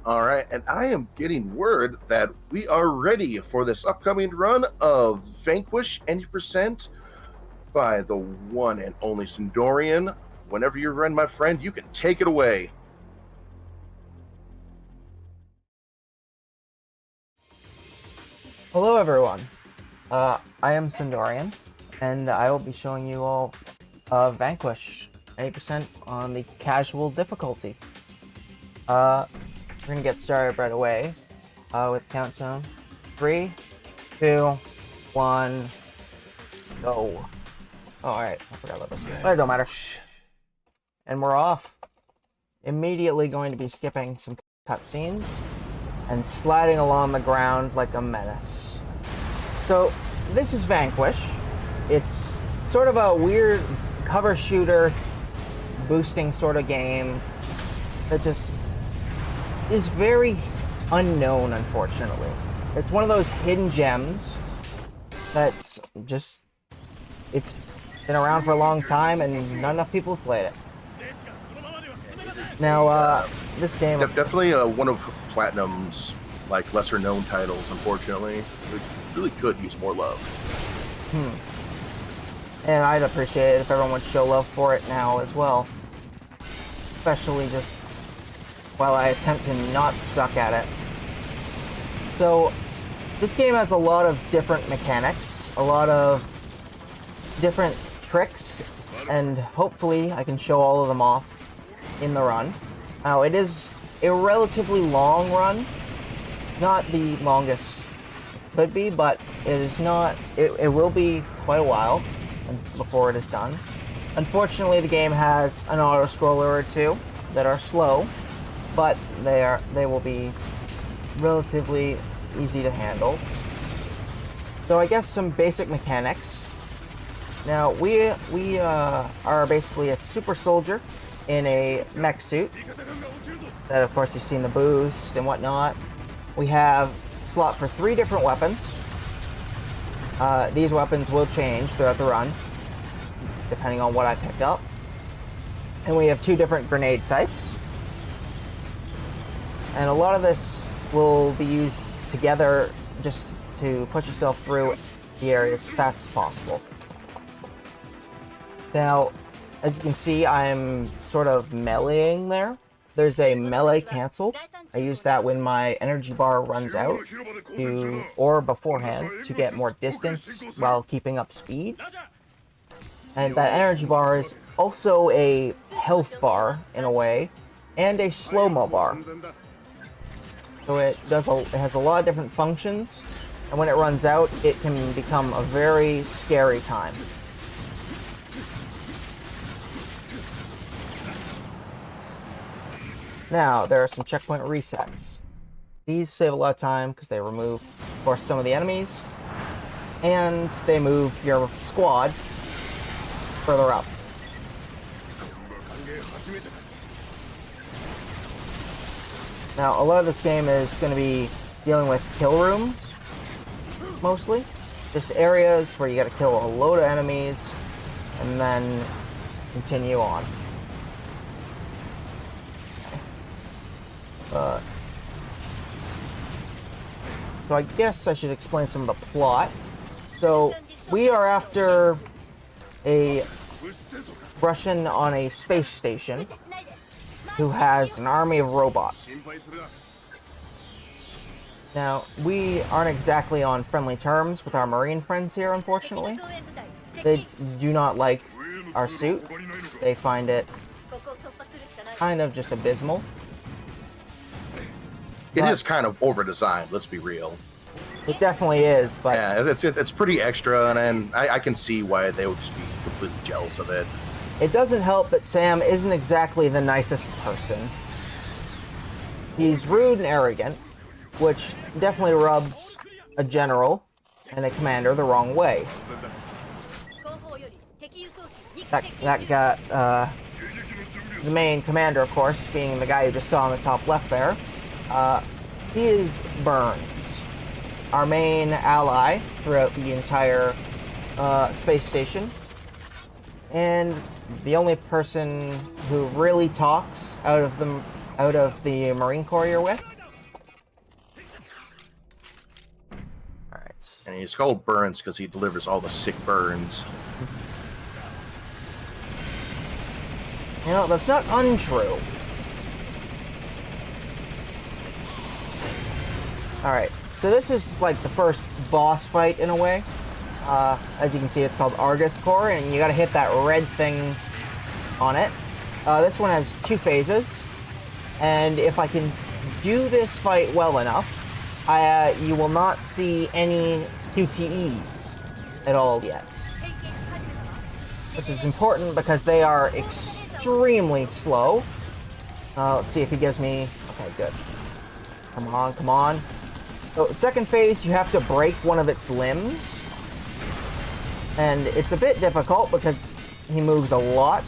All right, and I am getting word that we are ready for this upcoming run of Vanquish MDSR by the one and only Cindorian. Whenever you're ready, my friend, you can take it away. Hello everyone, I am Cindorian, and I will be showing you all Vanquish 80% on the casual difficulty. We're gonna get started right away with countdown. 3, 2, 1, go. Oh, alright, I forgot about this. But it don't matter. And we're off. Immediately going to be skipping some cutscenes and sliding along the ground like a menace. So, this is Vanquish. It's sort of a weird cover shooter boosting sort of game that just is very unknown, unfortunately. It's one of those hidden gems that's just, it's been around for a long time and not enough people have played it. Now, this game... Definitely one of Platinum's lesser known titles, unfortunately. It really could use more love. And I'd appreciate it if everyone would show love for it now as well. Especially just while I attempt to not suck at it. So, this game has a lot of different mechanics, a lot of different tricks, and hopefully I can show all of them off in the run. Now, it is a relatively long run. Not the longest it could be, but it is not. It will be quite a while before it is done. Unfortunately, the game has an auto-scroller or two that are slow, but they will be relatively easy to handle. So I guess some basic mechanics. Now, we are basically a super soldier in a mech suit. That, of course, you've seen the boost and whatnot. We have a slot for 3 different weapons. These weapons will change throughout the run, depending on what I pick up. And we have 2 different grenade types. And a lot of this will be used together just to push yourself through the areas as fast as possible. Now, as you can see, I'm sort of meleeing there. There's a melee cancel. I use that when my energy bar runs out, or beforehand, to get more distance while keeping up speed. And that energy bar is also a health bar, in a way, and a slow-mo bar. So it has a lot of different functions, and when it runs out, it can become a very scary time. Now, there are some checkpoint resets. These save a lot of time because they remove, of course, some of the enemies, and they move your squad further up. Now, a lot of this game is going to be dealing with kill rooms, mostly. Just areas where you got to kill a load of enemies, and then continue on. So I guess I should explain some of the plot. So, we are after a Russian on a space station who has an army of robots. Now, we aren't exactly on friendly terms with our Marine friends here, unfortunately. They do not like our suit. They find it kind of just abysmal. It is kind of over-designed, let's be real. It definitely is, but... Yeah, it's pretty extra, and I can see why they would just be completely jealous of it. It doesn't help that Sam isn't exactly the nicest person. He's rude and arrogant, which definitely rubs a general and a commander the wrong way. That got, the main commander, of course, being the guy you just saw on the top left there. He is Burns, our main ally throughout the entire space station, and the only person who really talks out of out of the Marine Corps you're with. Alright. And he's called Burns because he delivers all the sick burns. You know, that's not untrue. Alright, so this is like the first boss fight in a way. As you can see, it's called Argus Core, and you gotta hit that red thing on it. This one has 2 phases, and if I can do this fight well enough, you will not see any QTEs at all yet. Which is important because they are extremely slow. Let's see if he gives me... Okay, good. Come on, come on. So, second phase, you have to break one of its limbs. And it's a bit difficult because he moves a lot.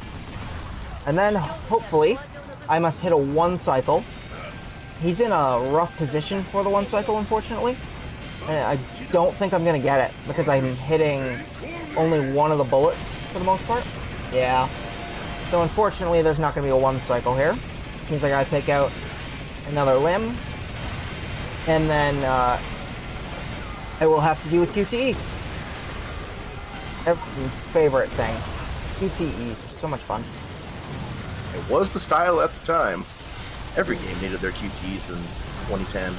And then, hopefully, I must hit a 1 cycle. He's in a rough position for the 1 cycle, unfortunately. And I don't think I'm going to get it because I'm hitting only one of the bullets for the most part. Yeah. So, unfortunately, there's not going to be a 1 cycle here. Means I got to take out another limb. And then I will have to do a QTE. Everyone's favorite thing. QTEs are so much fun. It was the style at the time. Every game needed their QTEs in 2010.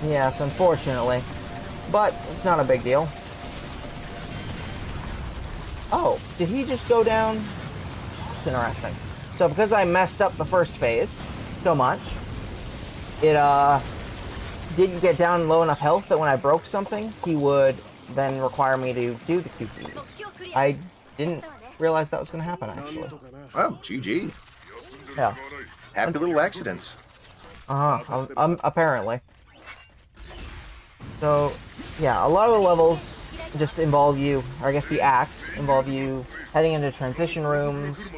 Yes, unfortunately. But it's not a big deal. Oh, did he just go down? That's interesting. So because I messed up the first phase so much, it didn't get down low enough health that when I broke something, he would then require me to do the QTEs. I didn't realize that was going to happen, actually. Oh, GG. Yeah. Happy little accidents. Apparently. So, yeah, a lot of the levels just involve you, or I guess the acts involve you heading into transition rooms,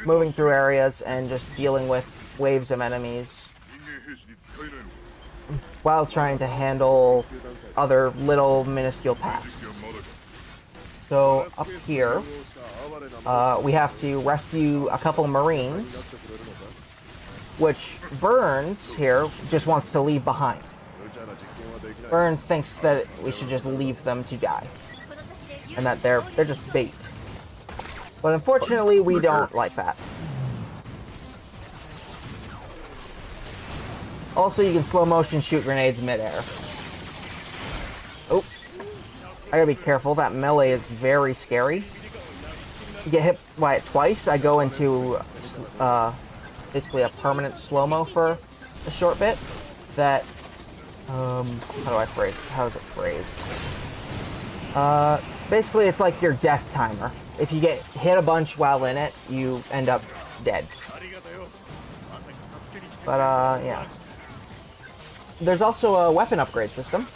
moving through areas, and just dealing with waves of enemies while trying to handle other little minuscule tasks. So up here, we have to rescue a couple Marines, which Burns here just wants to leave behind. Burns thinks that we should just leave them to die, and that they're just bait. But unfortunately, we don't like that. Also, you can slow motion shoot grenades midair. Oh, I gotta be careful. That melee is very scary. You get hit by it twice. I go into basically a permanent slow-mo for a short bit. That how do I phrase it? How is it phrased? Basically, it's like your death timer. If you get hit a bunch while in it, you end up dead. But yeah. There's also a weapon upgrade system,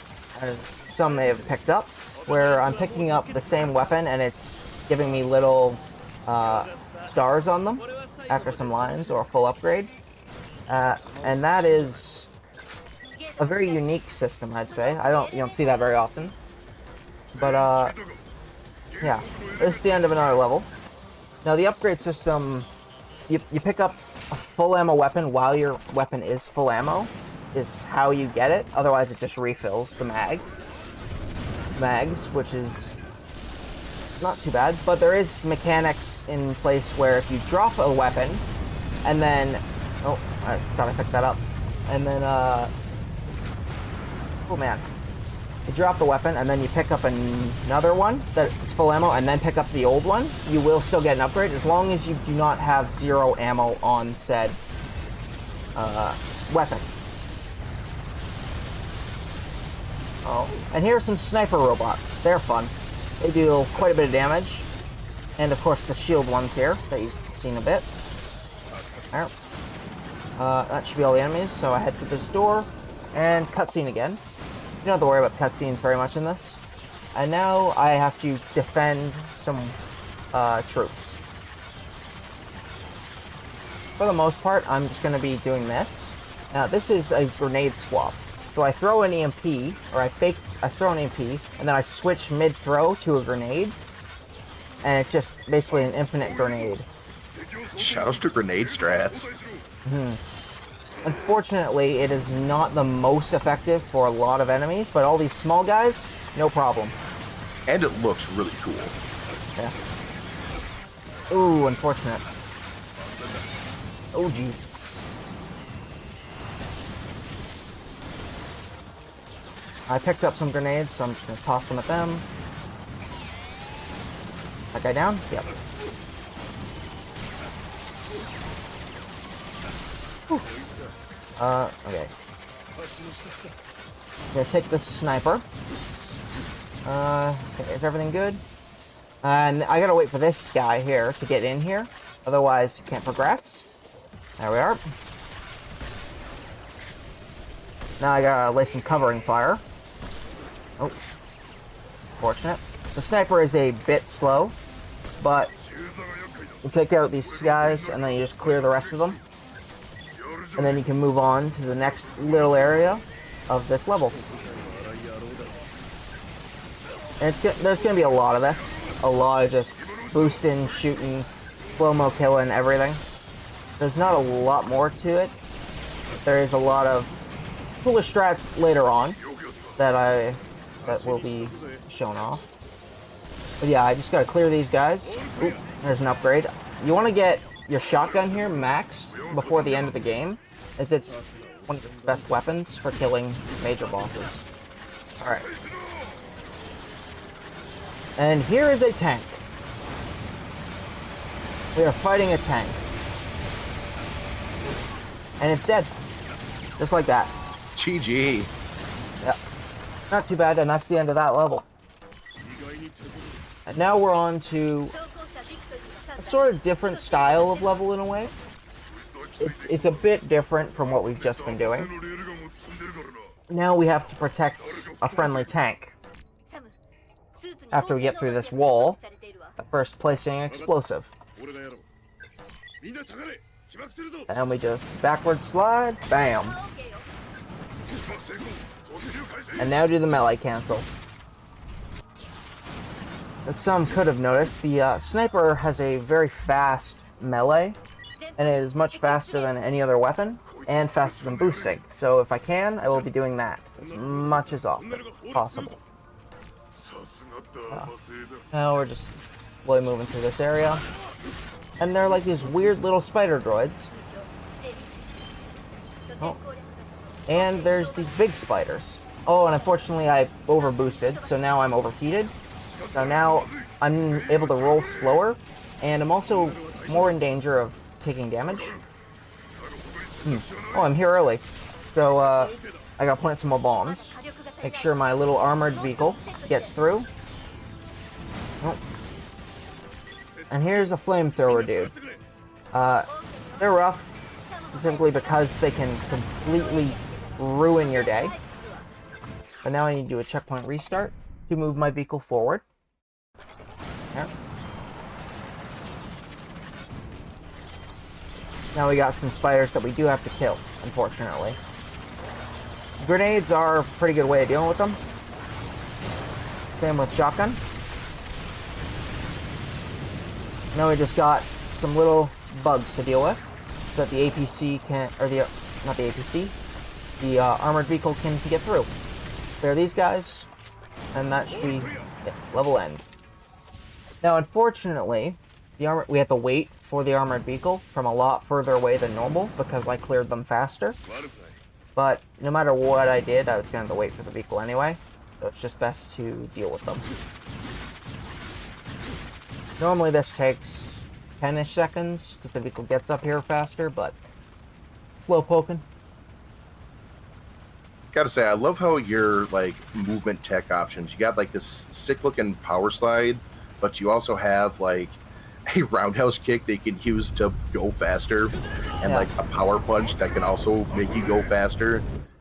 as some may have picked up, where I'm picking up the same weapon and it's giving me little stars on them after some lines or a full upgrade. And that is a very unique system, I'd say. You don't see that very often. But yeah, this is the end of another level. Now the upgrade system, you pick up a full ammo weapon while your weapon is full ammo, is how you get it. Otherwise, it just refills the mags, which is not too bad. But there is mechanics in place where if you drop a weapon, and then... Oh, I thought I picked that up. And then, oh man. You drop the weapon, and then you pick up another one that is full ammo, and then pick up the old one, you will still get an upgrade, as long as you do not have 0 ammo on said weapon. Oh, and here are some sniper robots. They're fun. They do quite a bit of damage. And of course the shield ones here, that you've seen a bit. Alright. That should be all the enemies, so I head to this door, and cutscene again. You don't have to worry about cutscenes very much in this. And now I have to defend some troops. For the most part, I'm just going to be doing this. Now, this is a grenade swap. So I throw an EMP, or I throw an EMP, and then I switch mid-throw to a grenade. And it's just basically an infinite grenade. Shout out to grenade strats. Unfortunately, it is not the most effective for a lot of enemies, but all these small guys, no problem. And it looks really cool. Yeah. Ooh, unfortunate. Oh, jeez. I picked up some grenades, so I'm just going to toss them at them. That guy down? Yep. Whew. Okay. I'm gonna take this sniper. Okay, is everything good? And I gotta wait for this guy here to get in here. Otherwise, you can't progress. There we are. Now I gotta lay some covering fire. Oh. Fortunate. The sniper is a bit slow, but you take out these guys and then you just clear the rest of them. And then you can move on to the next little area of this level. And there's going to be a lot of this. A lot of just boosting, shooting, slow-mo killing, everything. There's not a lot more to it. There is a lot of cooler strats later on that will be shown off. But yeah, I just got to clear these guys. Oop, there's an upgrade. You want to get your shotgun here maxed before the end of the game, as it's one of the best weapons for killing major bosses. Alright. And here is a tank. We are fighting a tank. And it's dead. Just like that. GG. Yep. Not too bad, and that's the end of that level. And now we're on to a sort of different style of level in a way. It's a bit different from what we've just been doing. Now we have to protect a friendly tank. After we get through this wall, at first placing an explosive. And we just backward slide, bam. And now do the melee cancel. As some could have noticed, the sniper has a very fast melee, and it is much faster than any other weapon, and faster than boosting. So if I can, I will be doing that as much as often possible. Now we're just slowly moving through this area. And they're like these weird little spider droids. Oh. And there's these big spiders. Oh, and unfortunately I overboosted, so now I'm overheated. So now I'm able to roll slower, and I'm also more in danger of taking damage. Oh, I'm here early. So I gotta plant some more bombs. Make sure my little armored vehicle gets through. Oh. And here's a flamethrower dude. They're rough, specifically because they can completely ruin your day. But now I need to do a checkpoint restart to move my vehicle forward. There. Now we got some spiders that we do have to kill, unfortunately. Grenades are a pretty good way of dealing with them. Same with shotgun. Now we just got some little bugs to deal with that the APC can, or the, not the APC, the armored vehicle can get through. Clear these guys, and that should be level end. Now, unfortunately, we have to wait for the armored vehicle from a lot further away than normal because I cleared them faster. But no matter what I did, I was going to have to wait for the vehicle anyway, so it's just best to deal with them. Normally this takes 10-ish seconds because the vehicle gets up here faster, but slow poking. Gotta say, I love how your like movement tech options. You got like this sick-looking power slide, but you also have like a roundhouse kick that you can use to go faster, and like a power punch that can also make you go faster.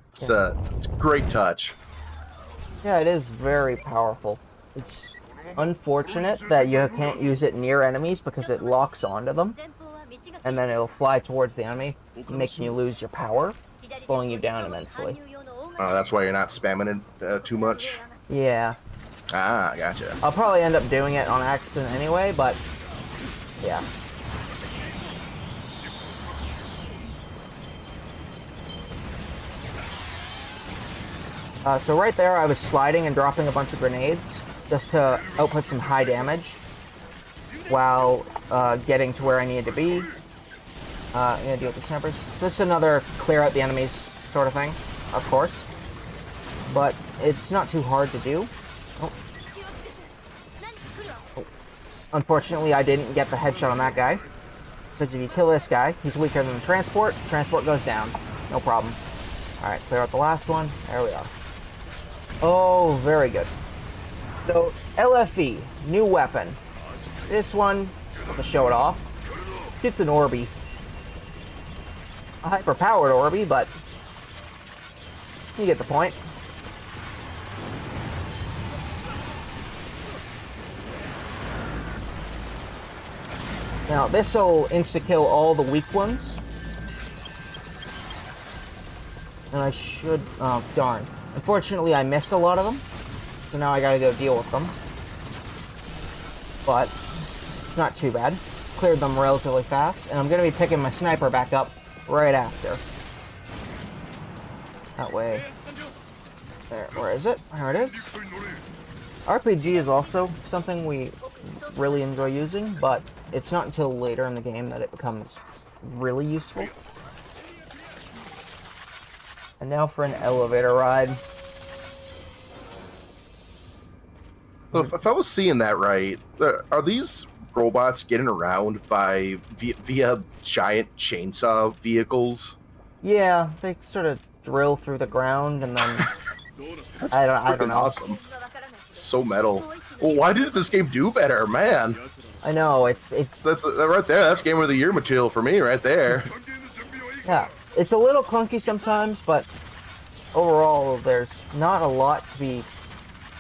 It's a great touch. Yeah, it is very powerful. It's unfortunate that you can't use it near enemies because it locks onto them, and then it'll fly towards the enemy, making you lose your power, slowing you down immensely. That's why you're not spamming it too much? Yeah. Ah, gotcha. I'll probably end up doing it on accident anyway, but yeah. So right there, I was sliding and dropping a bunch of grenades just to output some high damage while getting to where I needed to be. I'm gonna deal with the snipers. So this is another clear out the enemies sort of thing, of course. But it's not too hard to do. Oh. Oh. Unfortunately, I didn't get the headshot on that guy. Because if you kill this guy, he's weaker than the transport. Transport goes down. No problem. Alright, clear out the last one. There we are. Oh, very good. So, LFE, new weapon. This one, to show it off, it's an Orby. A hyper-powered Orby, but you get the point. Now, this will insta-kill all the weak ones. And I should... oh, darn. Unfortunately, I missed a lot of them. So now I gotta go deal with them. But it's not too bad. Cleared them relatively fast. And I'm gonna be picking my sniper back up right after. That way. There, where is it? There it is. RPG is also something we really enjoy using, but it's not until later in the game that it becomes really useful. And now for an elevator ride. So if I was seeing that right, are these robots getting around via giant chainsaw vehicles? Yeah, they sort of drill through the ground and then I don't know. Awesome. It's so metal. Well, why did this game do better, man? I know it's that's right there. That's Game of the Year material for me, right there. Yeah, it's a little clunky sometimes, but overall, there's not a lot to be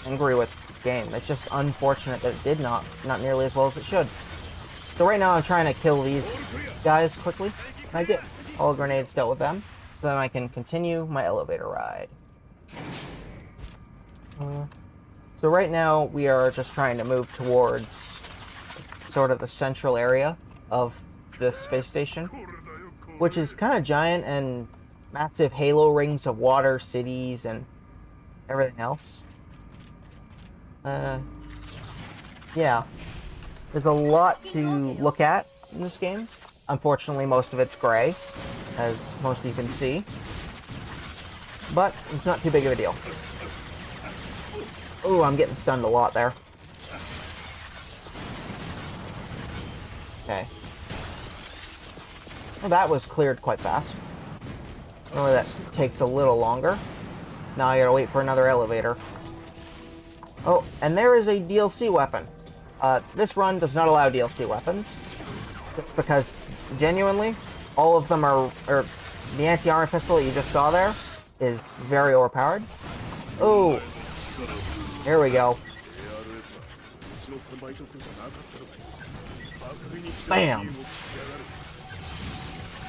angry with this game. It's just unfortunate that it did not nearly as well as it should. So right now, I'm trying to kill these guys quickly, and I get all grenades dealt with them, so then I can continue my elevator ride. So right now, we are just trying to move towards sort of the central area of this space station, which is kind of giant and massive halo rings of water, cities, and everything else. Yeah. There's a lot to look at in this game. Unfortunately, most of it's gray, as most of you can see. But it's not too big of a deal. Ooh, I'm getting stunned a lot there. Okay. Well, that was cleared quite fast. Only that takes a little longer. Now I gotta wait for another elevator. Oh, and there is a DLC weapon. This run does not allow DLC weapons. It's because, genuinely, all of them are... or the anti-armor pistol that you just saw there is very overpowered. Oh! Here we go. Bam!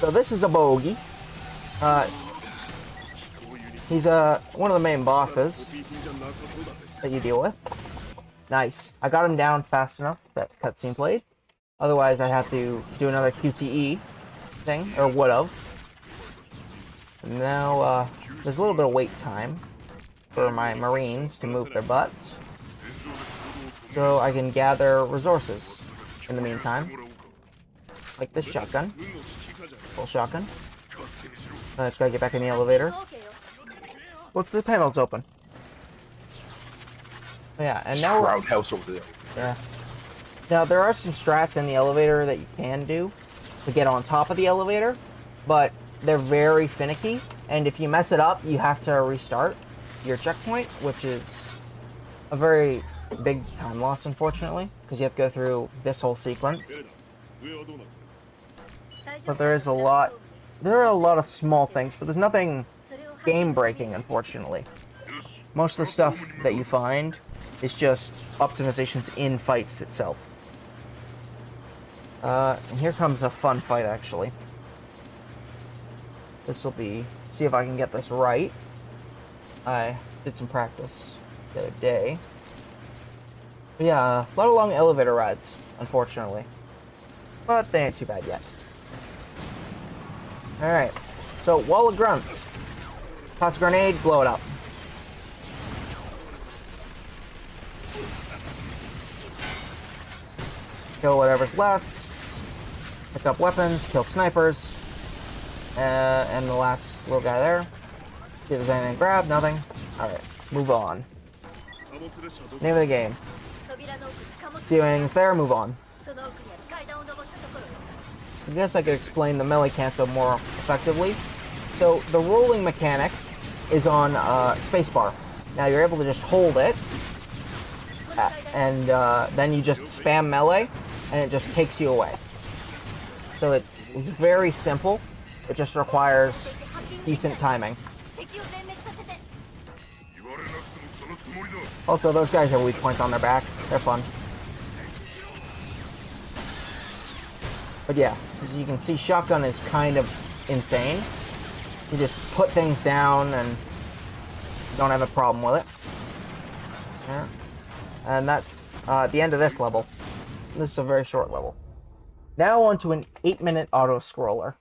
So this is a bogey. He's one of the main bosses that you deal with. Nice. I got him down fast enough that cutscene played. Otherwise, I'd have to do another QTE thing, or would've. And now, there's a little bit of wait time for my Marines to move their butts, so I can gather resources in the meantime. Like this shotgun. Full shotgun. Let's gotta get back in the elevator. What's the panels open? Yeah, and now roundhouse over there. Yeah. Now there are some strats in the elevator that you can do to get on top of the elevator, but they're very finicky, and if you mess it up, you have to restart your checkpoint, which is a very big time loss, unfortunately, because you have to go through this whole sequence. But there are a lot of small things, but there's nothing game-breaking, unfortunately. Most of the stuff that you find is just optimizations in fights itself. And here comes a fun fight, actually. This will be... see if I can get this right. I did some practice the other day. But yeah, a lot of long elevator rides, unfortunately. But they ain't too bad yet. Alright, so wall of grunts. Toss a grenade, blow it up. kill whatever's left, pick up weapons, kill snipers, and the last little guy there. See if there's anything to grab, nothing. Alright, move on. Name of the game. See if anything's there, move on. I guess I could explain the melee cancel more effectively. So the rolling mechanic is on spacebar. Now you're able to just hold it, and then you just spam melee, and it just takes you away. So it is very simple. It just requires decent timing. Also, those guys have weak points on their back. They're fun. But yeah, as you can see, shotgun is kind of insane. You just put things down and don't have a problem with it. Yeah. And that's the end of this level. This is a very short level. Now on to an 8-minute auto-scroller.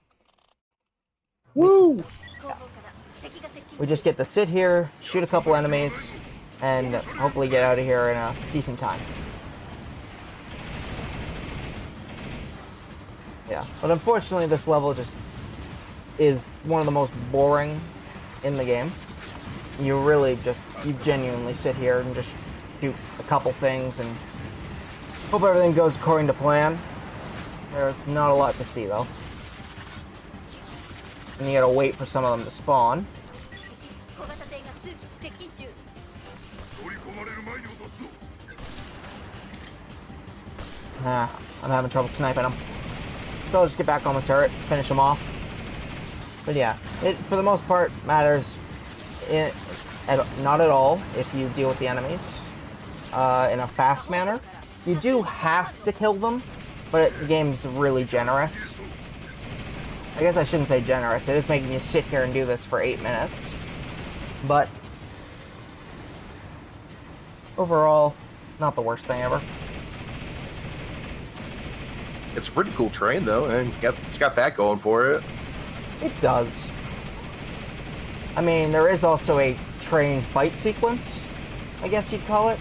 Woo! Yeah. We just get to sit here, shoot a couple enemies, and hopefully get out of here in a decent time. Yeah, but unfortunately this level just is one of the most boring in the game. You genuinely sit here and just shoot a couple things and hope everything goes according to plan. There's not a lot to see though. And you gotta wait for some of them to spawn. I'm having trouble sniping them. So I'll just get back on the turret, finish them off. But yeah, it for the most part matters not at all if you deal with the enemies in a fast manner. You do have to kill them, but the game's really generous. I guess I shouldn't say generous, it is making you sit here and do this for 8 minutes. But overall, not the worst thing ever. It's a pretty cool train, though, and it's got that going for it. It does. I mean, there is also a train fight sequence, I guess you'd call it.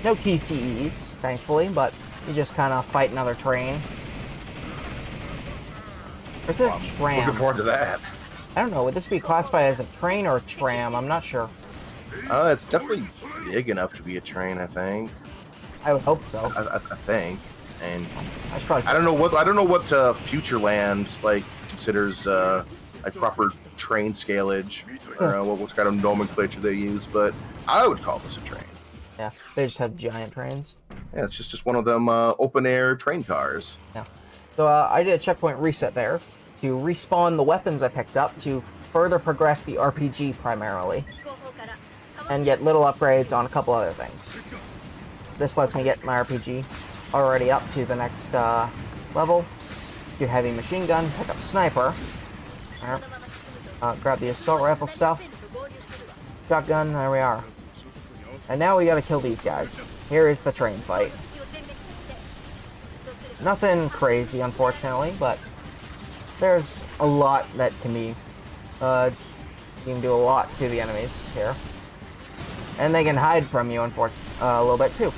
No QTEs, thankfully, but you just kind of fight another train. Or is it a tram? Looking forward to that. I don't know, would this be classified as a train or a tram? I'm not sure. It's definitely big enough to be a train, I think. I would hope so. I think. And I don't know what Futureland considers a proper train scalage, or what kind of nomenclature they use, but I would call this a train. Yeah, they just have giant trains. Yeah, it's just one of them open air train cars. Yeah. So I did a checkpoint reset there to respawn the weapons I picked up to further progress the RPG primarily, and get little upgrades on a couple other things. This lets me get my RPG already up to the next level. Do heavy machine gun, pick up sniper. Grab the assault rifle stuff. Shotgun, there we are. And now we gotta kill these guys. Here is the train fight. Nothing crazy, unfortunately, but there's a lot that can be... you can do a lot to the enemies here. And they can hide from you, unfortunately, a little bit too.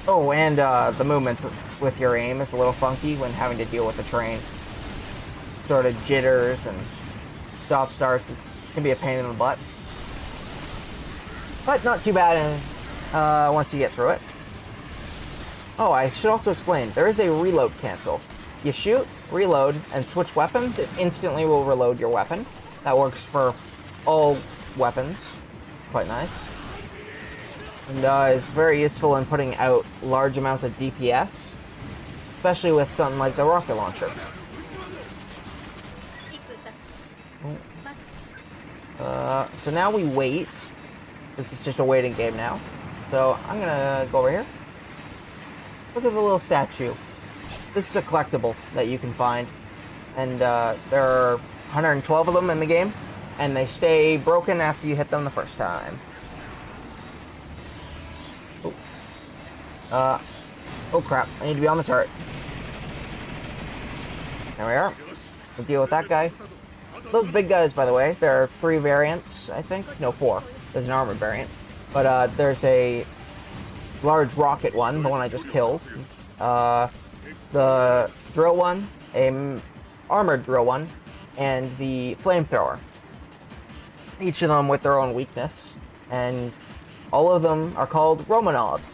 Oh, and the movements with your aim is a little funky when having to deal with the train. Sort of jitters and stop-starts. It can be a pain in the butt. But not too bad once you get through it. Oh, I should also explain. There is a reload cancel. You shoot, reload, and switch weapons. It instantly will reload your weapon. That works for all weapons. It's quite nice. And is very useful in putting out large amounts of DPS, especially with something like the rocket launcher. So now we wait. This is just a waiting game now. So I'm gonna go over here. Look at the little statue. This is a collectible that you can find, and there are 112 of them in the game, and they stay broken after you hit them the first time. Oh crap, I need to be on the turret. There we are. We'll deal with that guy. Those big guys, by the way, there are 3 variants, I think. No, 4. There's an armored variant. But there's a large rocket one, the one I just killed. The drill one, a armored drill one, and the flamethrower. Each of them with their own weakness, and all of them are called Romanovs.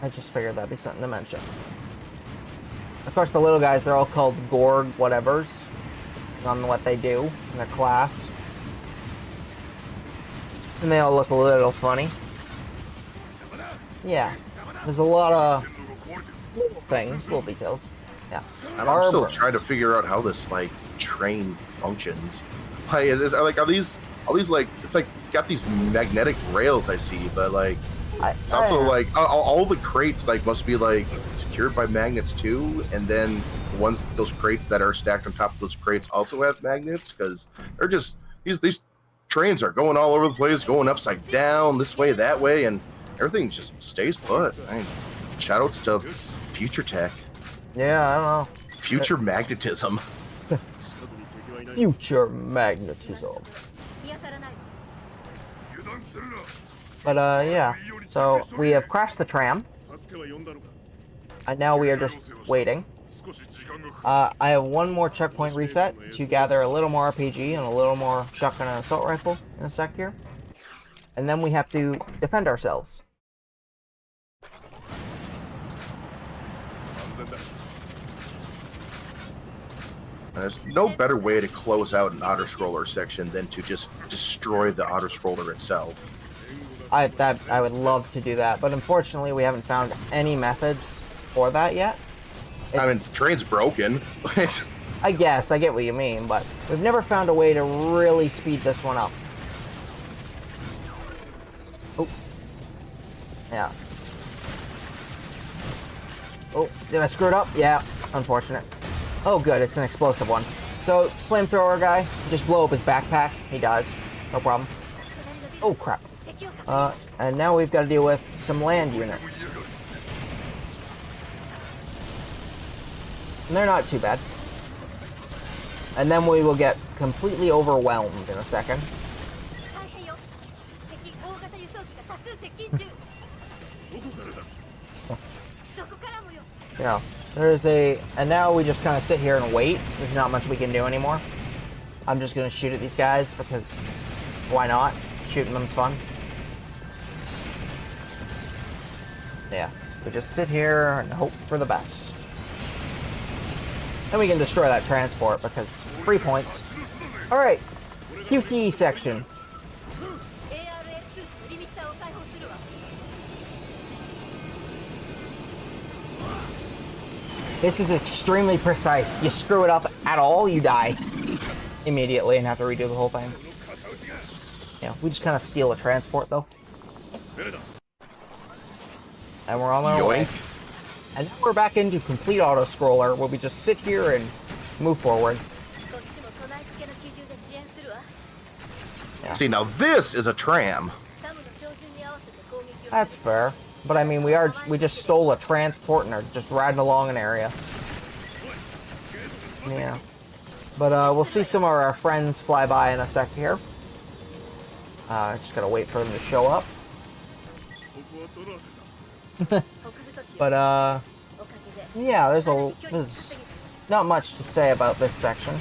I just figured that'd be something to mention. Of course, the little guys, they're all called Gorg whatevers on what they do in their class. And they all look a little funny. Yeah, there's a lot of little things, little details. Yeah. I'm still trying to figure out how this like train functions. Like, are these like, it's like got these magnetic rails I see, but like it's also like all the crates like must be like secured by magnets too, and then those crates that are stacked on top of those crates also have magnets, because they're just these trains are going all over the place, going upside down, this way, that way, and everything just stays put. Shoutouts to future tech. Yeah, I don't know. Future magnetism. Future magnetism. But yeah, so we have crashed the tram, and now we are just waiting. I have one more checkpoint reset to gather a little more RPG and a little more shotgun and assault rifle in a sec here. And then we have to defend ourselves. There's no better way to close out an auto-scroller section than to just destroy the auto-scroller itself. I would love to do that, but unfortunately we haven't found any methods for that yet. I mean, the train's broken. I guess, I get what you mean, but we've never found a way to really speed this one up. Oh. Yeah. Oh, did I screw it up? Yeah, unfortunate. Oh good, it's an explosive one. So, flamethrower guy, just blow up his backpack. He does. No problem. Oh crap. And now we've got to deal with some land units. And they're not too bad. And then we will get completely overwhelmed in a second. Yeah, and now we just kind of sit here and wait. There's not much we can do anymore. I'm just going to shoot at these guys because why not? Shooting them's fun. Yeah, we just sit here and hope for the best. Then we can destroy that transport because 3 points. Alright, QTE section. This is extremely precise. You screw it up at all, you die immediately and have to redo the whole thing. Yeah, we just kind of steal a transport though. And we're on our way. And now we're back into complete auto-scroller where we just sit here and move forward. Yeah. See, now this is a tram. That's fair. But I mean, we just stole a transport and are just riding along an area. Yeah. But we'll see some of our friends fly by in a sec here. Just gotta wait for them to show up. But yeah, there's not much to say about this section.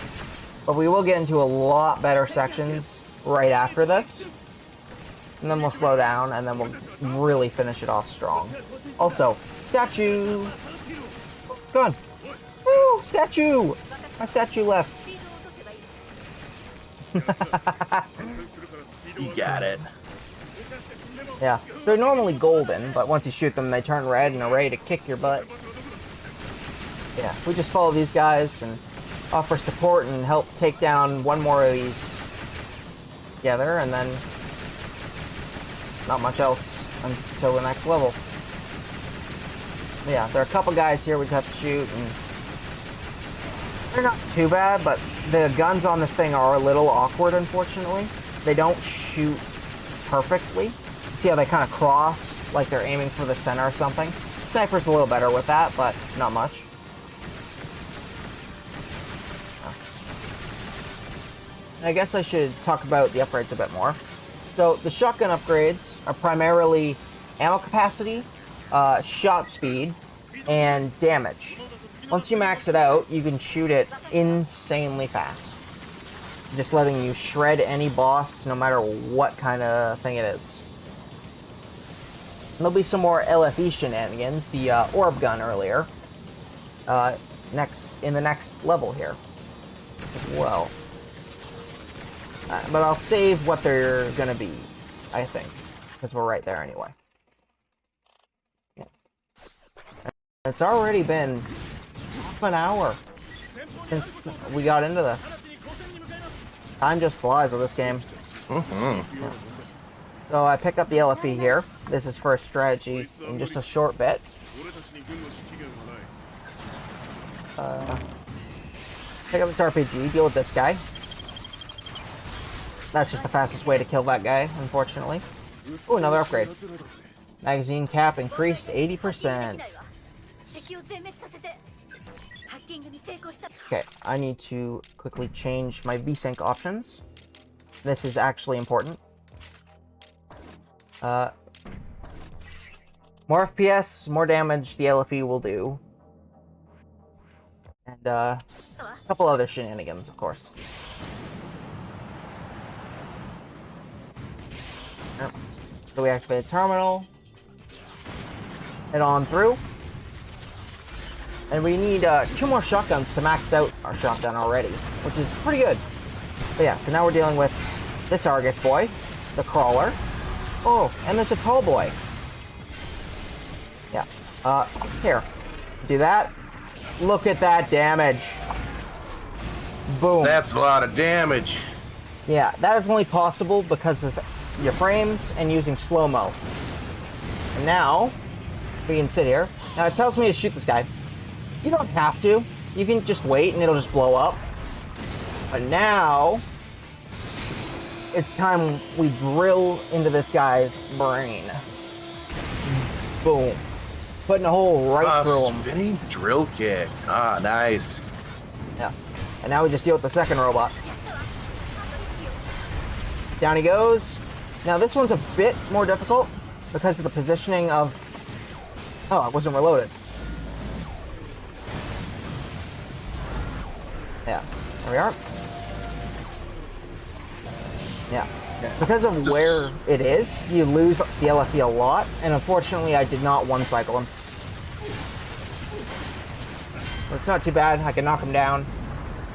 But we will get into a lot better sections right after this. And then we'll slow down, and then we'll really finish it off strong. Also, statue! It's gone! Woo! Statue! My statue left. You got it. Yeah, they're normally golden, but once you shoot them, they turn red and are ready to kick your butt. Yeah, we just follow these guys and offer support and help take down one more of these together, and then not much else until the next level. Yeah, there are a couple guys here we have to shoot, and they're not too bad, but the guns on this thing are a little awkward, unfortunately. They don't shoot perfectly. See how they kind of cross, like they're aiming for the center or something? Sniper's a little better with that, but not much. I guess I should talk about the upgrades a bit more. So the shotgun upgrades are primarily ammo capacity, shot speed, and damage. Once you max it out, you can shoot it insanely fast. Just letting you shred any boss, no matter what kind of thing it is. And there'll be some more LFE shenanigans, the orb gun earlier, in the next level here as well. But I'll save what they're gonna be, I think, because we're right there anyway. Yeah. It's already been half an hour since we got into this. Time just flies with this game. Yeah. So I pick up the LFE here. This is for a strategy in just a short bit. Pick up the RPG, deal with this guy. That's just the fastest way to kill that guy, unfortunately. Ooh, another upgrade. Magazine cap increased 80%. Okay, I need to quickly change my VSync options. This is actually important. More FPS, more damage the LFE will do. And a couple other shenanigans, of course. Yep. So we activate a terminal. Head on through. And we need 2 more shotguns to max out our shotgun already, which is pretty good. But yeah, so now we're dealing with this Argus boy, the crawler. Oh, and there's a tall boy. Yeah. Here. Do that. Look at that damage. Boom. That's a lot of damage. Yeah, that is only possible because of your frames and using slow-mo. And now, we can sit here. Now it tells me to shoot this guy. You don't have to. You can just wait and it'll just blow up. But now, it's time we drill into this guy's brain. Boom. Putting a hole right through him. Spinning drill kick. Ah, nice. Yeah. And now we just deal with the second robot. Down he goes. Now this one's a bit more difficult because of the positioning of... Oh, I wasn't reloaded. Yeah. There we are. Yeah. Because of where it is, you lose the LFE a lot, and unfortunately I did not one-cycle him. But it's not too bad, I can knock him down.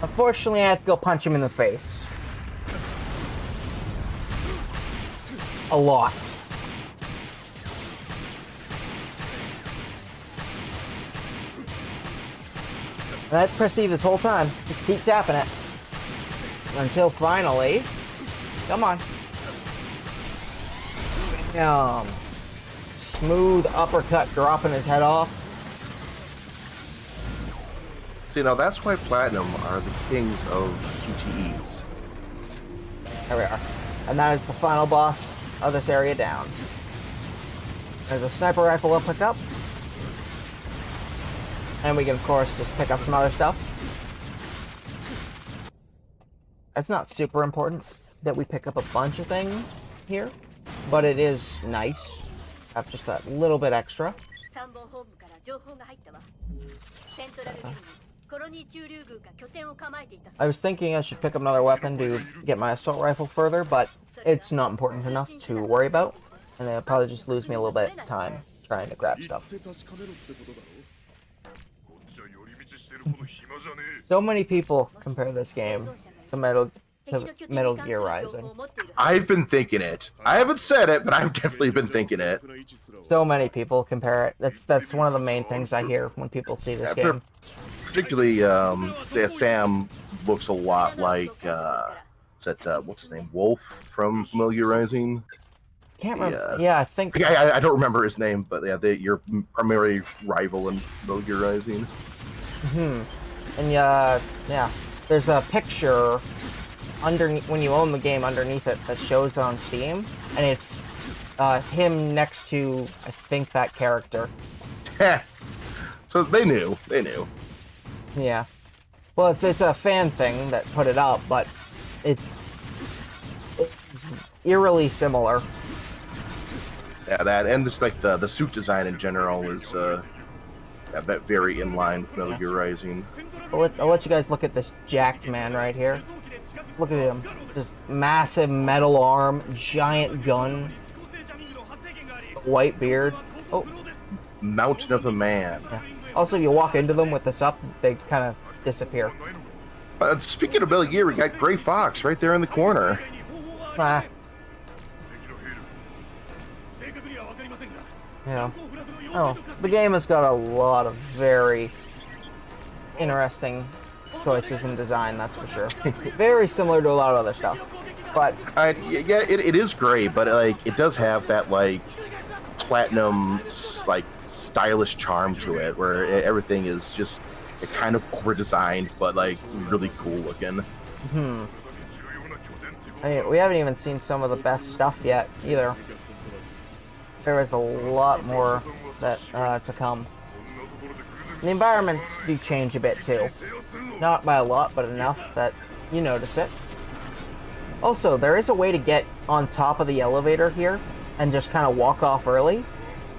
Unfortunately, I have to go punch him in the face. A lot. And I press E this whole time, just keep tapping it. Until finally... Come on. Smooth uppercut dropping his head off. See, now that's why Platinum are the kings of QTEs. There we are. And that is the final boss of this area down. There's a sniper rifle I'll pick up. And we can, of course, just pick up some other stuff. It's not super important that we pick up a bunch of things here, but it is nice. Have just that little bit extra. I was thinking I should pick up another weapon to get my assault rifle further, but it's not important enough to worry about, and it'll probably just lose me a little bit of time trying to grab stuff. So many people compare this game to Metal Gear Rising. I've been thinking it. I haven't said it, but I've definitely been thinking it. So many people compare it. That's one of the main things I hear when people see this game. Particularly, Sam looks a lot like what's his name, Wolf from Metal Gear Rising. Can't remember. Yeah, I think. I don't remember his name, but yeah, your primary rival in Metal Gear Rising. And yeah, there's a picture underneath when you own the game underneath it that shows on Steam, and it's him next to I think that character. So they knew. Yeah. Well, it's a fan thing that put it up, but it's It's eerily similar. Yeah, that and just like the suit design in general is very in line with Metal Gear Rising. I'll let you guys look at this jacked man right here. Look at him. Just massive metal arm, giant gun, white beard. Oh. Mountain of a man. Yeah. Also, if you walk into them with this up, they kind of disappear. Speaking of Metal Gear, we got Gray Fox right there in the corner. Ah. Yeah. Oh, the game has got a lot of very interesting choices in design, that's for sure. Very similar to a lot of other stuff. But yeah, it is gray, but like it does have that like platinum like stylish charm to it, where everything is just kind of over designed, but like really cool looking. I mean, we haven't even seen some of the best stuff yet either. There is a lot more that to come. The environments do change a bit too. Not by a lot, but enough that you notice it. Also, there is a way to get on top of the elevator here and just kind of walk off early.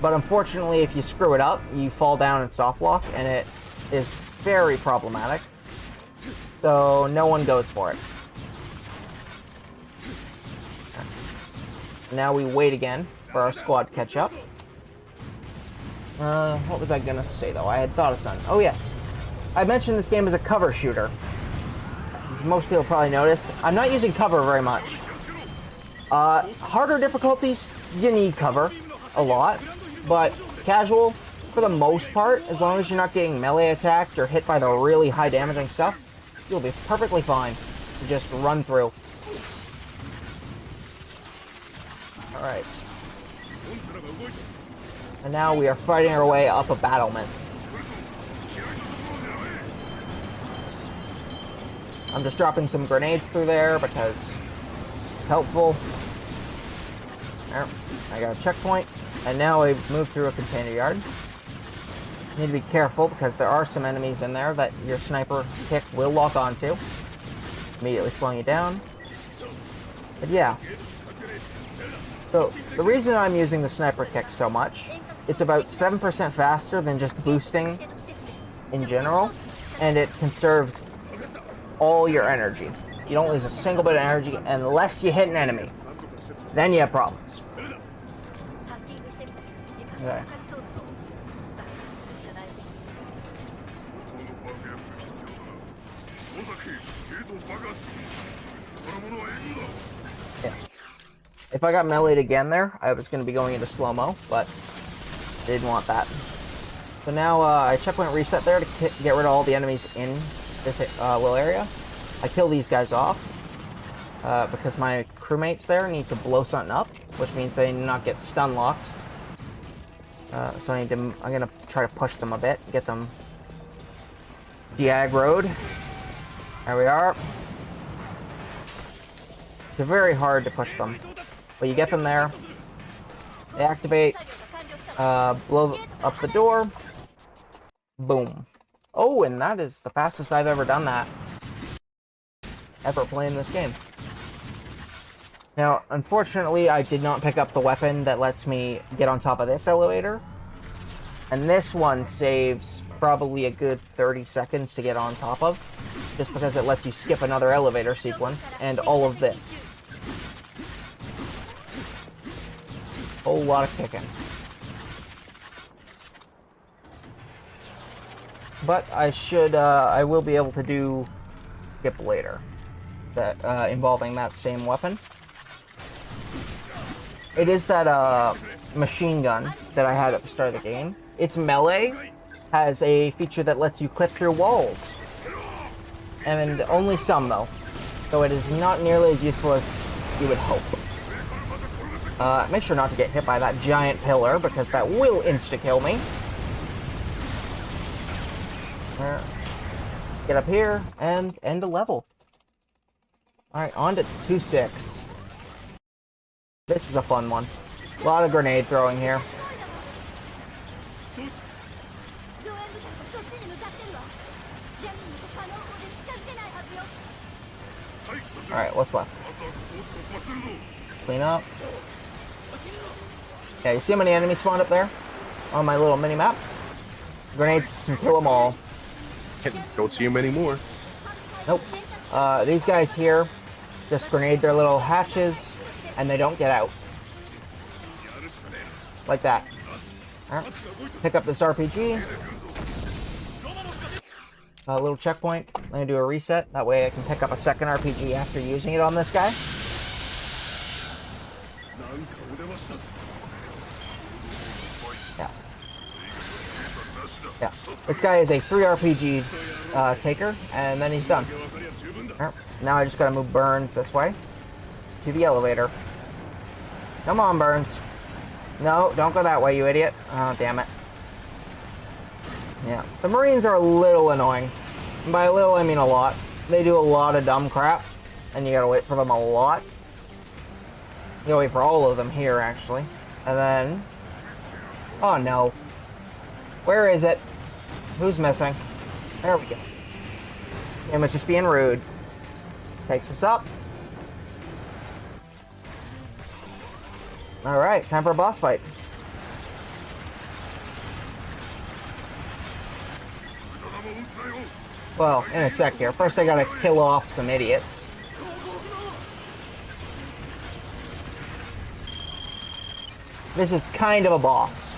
But unfortunately, if you screw it up, you fall down and soft lock, and it is very problematic. So no one goes for it. Now we wait again for our squad catch up. What was I gonna say though? I had thought of something. Oh yes, I mentioned this game is a cover shooter. As most people probably noticed, I'm not using cover very much. Harder difficulties, you need cover a lot, but casual, for the most part, as long as you're not getting melee attacked or hit by the really high damaging stuff, you'll be perfectly fine to just run through. Alright. And now we are fighting our way up a battlement. I'm just dropping some grenades through there because it's helpful. There, I got a checkpoint. And now we've moved through a container yard. You need to be careful because there are some enemies in there that your sniper kick will lock onto, immediately slowing you down. But yeah. So, the reason I'm using the sniper kick so much, it's about 7% faster than just boosting in general, and it conserves all your energy. You don't lose a single bit of energy unless you hit an enemy. Then you have problems. Okay. Yeah. If I got meleeed again there, I was going to be going into slow-mo, but didn't want that. So now I checkpoint reset there to get rid of all the enemies in this little area. I kill these guys off because my crewmates there need to blow something up, which means they not get stun locked. So I'm going to try to push them a bit, get them de-aggroed. There we are. It's very hard to push them. But you get them there, they activate, blow up the door, boom. Oh, and that is the fastest I've ever done that. Ever playing this game. Now, unfortunately, I did not pick up the weapon that lets me get on top of this elevator. And this one saves probably a good 30 seconds to get on top of, just because it lets you skip another elevator sequence, and all of this. Whole lot of kicking. But I will be able to do skip later, that involving that same weapon. It is that machine gun that I had at the start of the game. Its melee has a feature that lets you clip through walls, and only some though, so it is not nearly as useful as you would hope. Make sure not to get hit by that giant pillar, because that will insta-kill me. Get up here, and end a level. Alright, on to 2-6. This is a fun one. A lot of grenade throwing here. Alright, what's left? Clean up. Yeah, you see how many enemies spawned up there? On my little mini-map? Grenades can kill them all. Don't see him anymore. Nope. These guys here just grenade their little hatches, and they don't get out. Like that. Alright. Pick up this RPG. A little checkpoint. I'm going to do a reset. That way I can pick up a second RPG after using it on this guy. Yeah. Yeah. This guy is a 3 RPG taker, and then he's done. Right. Now I just gotta move Burns this way to the elevator. Come on, Burns. No, don't go that way, you idiot. Oh, damn it. Yeah. The Marines are a little annoying. And by a little, I mean a lot. They do a lot of dumb crap, and you gotta wait for them a lot. You gotta wait for all of them here, actually. And then... Oh, no. Where is it? Who's missing? There we go. Game is just being rude. Takes us up. Alright, time for a boss fight. Well, in a sec here. First I gotta kill off some idiots. This is kind of a boss.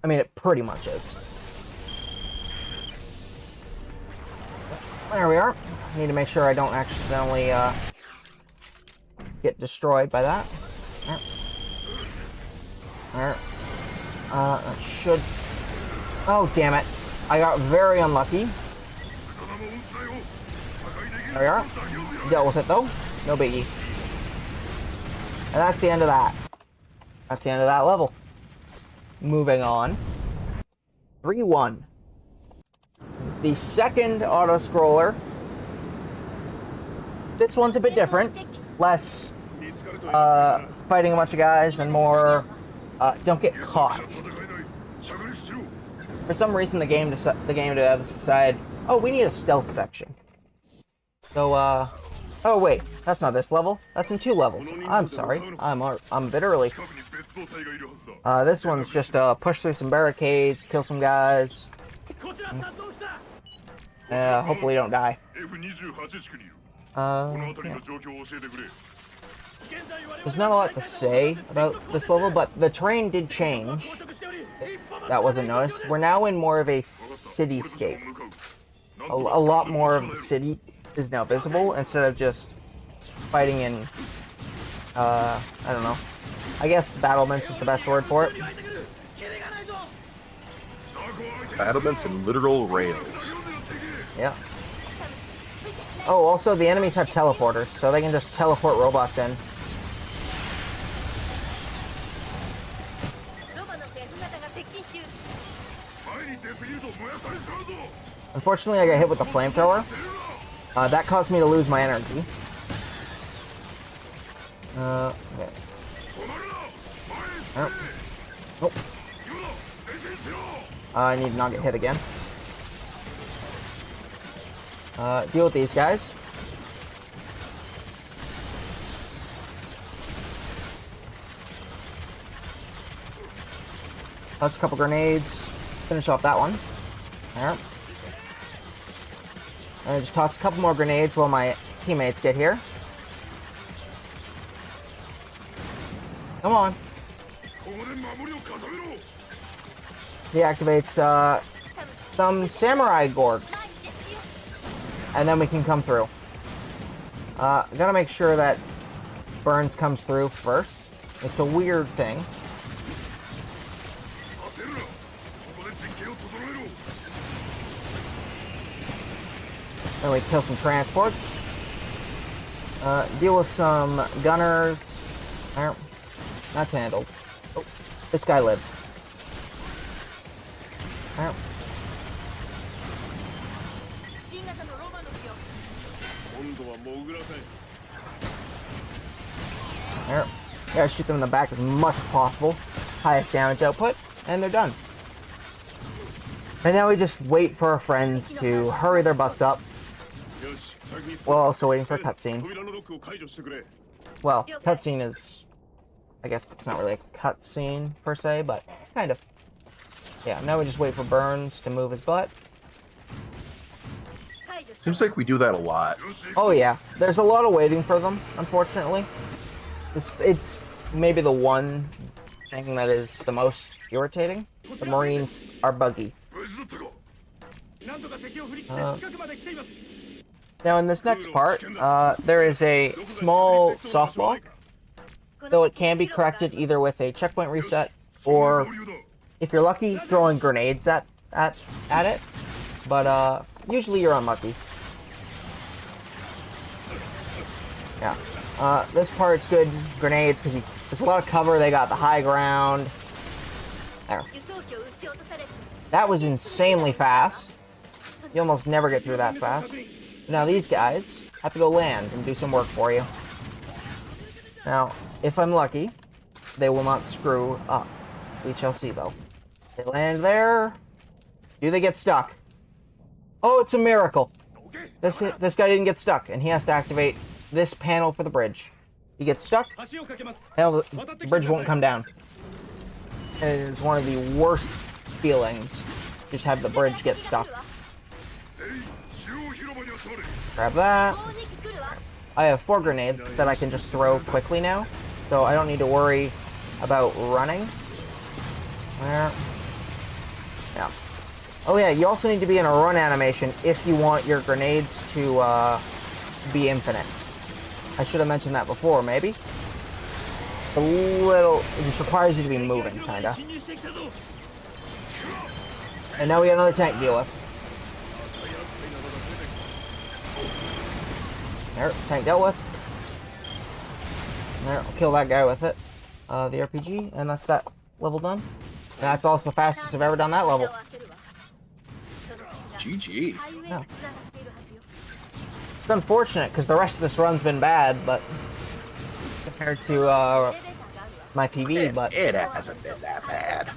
I mean, it pretty much is. There we are. Need to make sure I don't accidentally get destroyed by that. Alright. That should... Oh, damn it. I got very unlucky. There we are. Dealt with it, though. No biggie. And that's the end of that. That's the end of that level. Moving on. 3-1. The second auto-scroller. This one's a bit different. Less fighting a bunch of guys and more don't get caught. For some reason, the game devs decide, oh, we need a stealth section. So, oh wait, that's not this level. That's in 2 levels. I'm sorry. I'm a bit early. This one's just push through some barricades, kill some guys. Hopefully don't die. Yeah. There's not a lot to say about this level, but the terrain did change. That wasn't noticed. We're now in more of a cityscape. A lot more of the city is now visible instead of just fighting in, I don't know. I guess battlements is the best word for it. Battlements and literal rails. Yeah. Oh, also the enemies have teleporters, so they can just teleport robots in. Unfortunately, I got hit with the flamethrower. That caused me to lose my energy. Okay. Oh. I need to not get hit again. Deal with these guys. Toss a couple grenades. Finish off that one. Alright. And just toss a couple more grenades while my teammates get here. Come on. He activates some samurai gorgs. And then we can come through. Gotta make sure that Burns comes through first. It's a weird thing. Then we kill some transports. Deal with some gunners. Alright. That's handled. Oh, this guy lived. Alright. There. Gotta shoot them in the back as much as possible. Highest damage output, and they're done. And now we just wait for our friends to hurry their butts up We're also waiting for a cutscene. Well, cutscene is... I guess it's not really a cutscene, per se, but kind of. Yeah, now we just wait for Burns to move his butt. Seems like we do that a lot. Oh yeah, there's a lot of waiting for them, unfortunately. It's maybe the one thing that is the most irritating. The Marines are buggy. Now in this next part, there is a small softball, though it can be corrected either with a checkpoint reset or, if you're lucky, throwing grenades at it. But usually you're unlucky. Yeah. This part's good grenades because there's a lot of cover. They got the high ground. There. That was insanely fast. You almost never get through that fast. Now these guys have to go land and do some work for you. Now, if I'm lucky, they will not screw up. We shall see, though. They land there. Do they get stuck? Oh, it's a miracle. This guy didn't get stuck, and he has to activate this panel for the bridge. He gets stuck, hell, the bridge won't come down. It is one of the worst feelings. Just have the bridge get stuck. Grab that. I have 4 grenades that I can just throw quickly now, so I don't need to worry about running. There. Yeah. Oh yeah, you also need to be in a run animation if you want your grenades to be infinite. I should have mentioned that before, maybe. It's a little... It just requires you to be moving, kinda. And now we got another tank to deal with. There, tank dealt with. There, I'll kill that guy with it. The RPG, and that's that level done. And that's also the fastest I've ever done that level. GG. Yeah. It's unfortunate, because the rest of this run's been bad, but... compared to, my PB, but... It hasn't been that bad.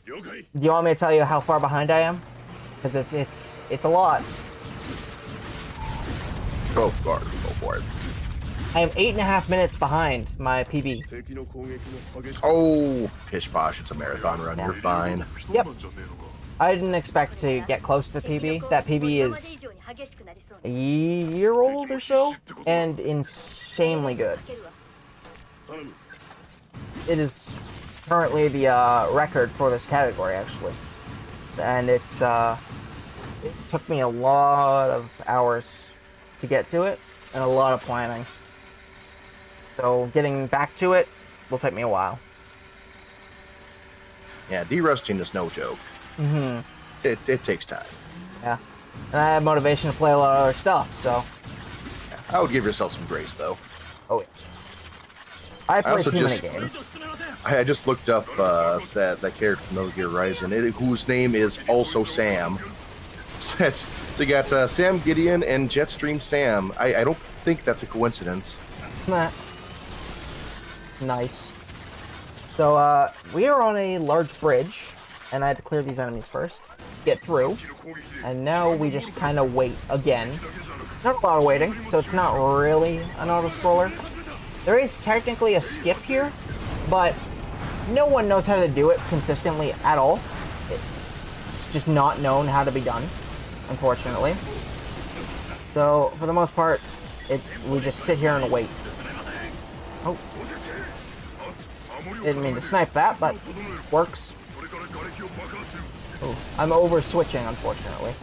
Do you want me to tell you how far behind I am? Because it's a lot. Go for it. I am 8.5 minutes behind my PB. Oh, pish posh, it's a marathon run, you're fine. Yep. I didn't expect to get close to the PB. That PB is a year old or so, and insanely good. It is currently the record for this category, actually. And it took me a lot of hours to get to it, and a lot of planning. So getting back to it will take me a while. Yeah, de-rusting is no joke. Mm-hmm. It takes time. Yeah. And I have motivation to play a lot of other stuff, so... I would give yourself some grace, though. Oh, yeah. I play too many games. I just looked up that character from Metal Gear Rising, whose name is also Sam. So you got Sam Gideon and Jetstream Sam. I don't think that's a coincidence. Nah. Nice. So, we are on a large bridge, and I had to clear these enemies first, get through, and now we just kind of wait again. Not a lot of waiting, so it's not really an auto-scroller. There is technically a skip here, but no one knows how to do it consistently at all. It's just not known how to be done, unfortunately. So, for the most part, we just sit here and wait. Oh. Didn't mean to snipe that, but works. Oh, I'm over-switching, unfortunately.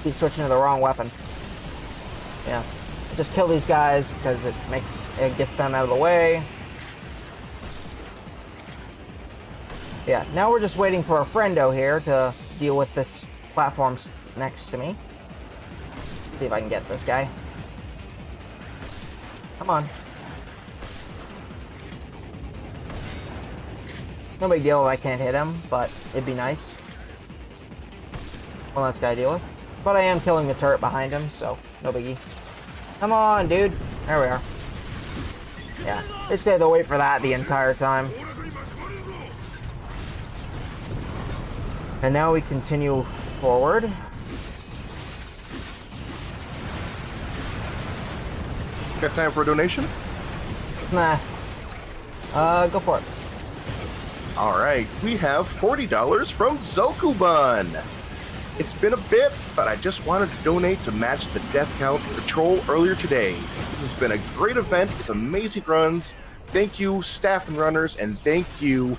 Keep switching to the wrong weapon. Yeah. Just kill these guys because it gets them out of the way. Yeah, now we're just waiting for a friendo here to deal with this platform next to me. See if I can get this guy. Come on. No big deal if I can't hit him, but it'd be nice. Well, this guy deal with. But I am killing the turret behind him, so no biggie. Come on, dude. There we are. Yeah, basically I had to wait for that the entire time. And now we continue forward. Got time for a donation? Nah. Go for it. All right, we have $40 from Zokubun. It's been a bit, but I just wanted to donate to match the death count for Patrol earlier today. This has been a great event with amazing runs. Thank you, staff and runners, and thank you,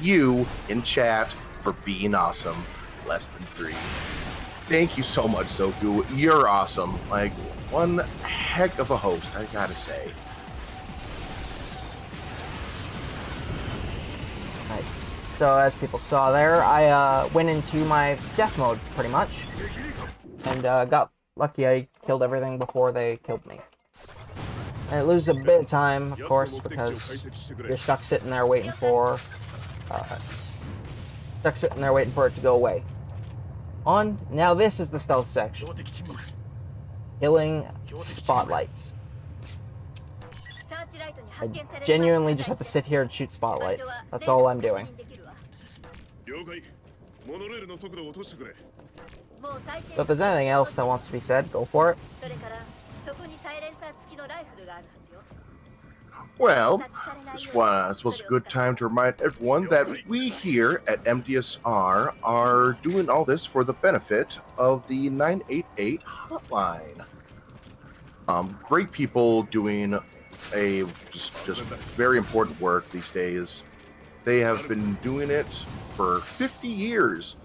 you in chat for being awesome. Less than 3. Thank you so much, Zoku. You're awesome. Like, one heck of a host, I gotta say. Nice. So as people saw there, I went into my death mode pretty much, and got lucky. I killed everything before they killed me. And it loses a bit of time, of course, because you're stuck sitting there waiting for it to go away. Now this is the stealth section. Killing spotlights. I genuinely just have to sit here and shoot spotlights. That's all I'm doing. But if there's anything else that wants to be said, go for it. Well, this was a good time to remind everyone that we here at MDSR are doing all this for the benefit of the 988 hotline. Great people doing a just very important work these days. They have been doing it for 50 years.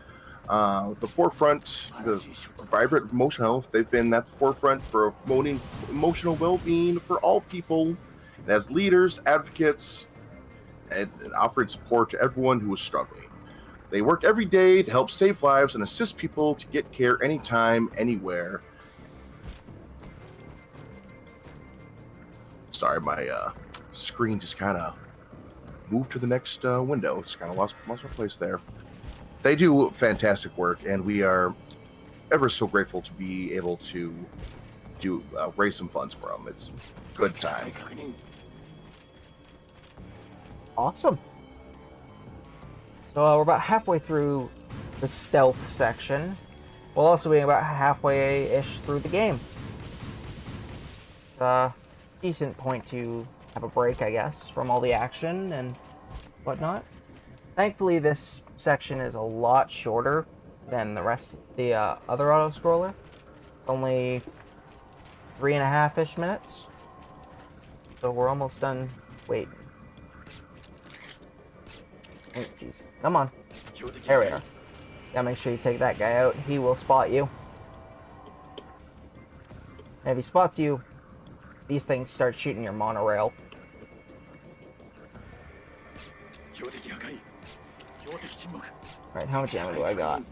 The forefront, the vibrant emotional health, they've been at the forefront for promoting emotional well-being for all people, and as leaders, advocates, and offering support to everyone who is struggling. They work every day to help save lives and assist people to get care anytime, anywhere. Sorry, my screen just kind of moved to the next window. It's kind of lost my place there. They do fantastic work, and we are ever so grateful to be able to raise some funds for them. It's a good time. Awesome. So we're about halfway through the stealth section. We'll also be about halfway-ish through the game. It's a decent point to have a break, I guess, from all the action and whatnot. Thankfully, this section is a lot shorter than the rest of the other auto-scroller. It's only 3.5-ish minutes. So we're almost done waiting. Oh, jeez. Come on. There we are. Gotta make sure you take that guy out. He will spot you. And if he spots you, these things start shooting your monorail. Alright, how much ammo do I got?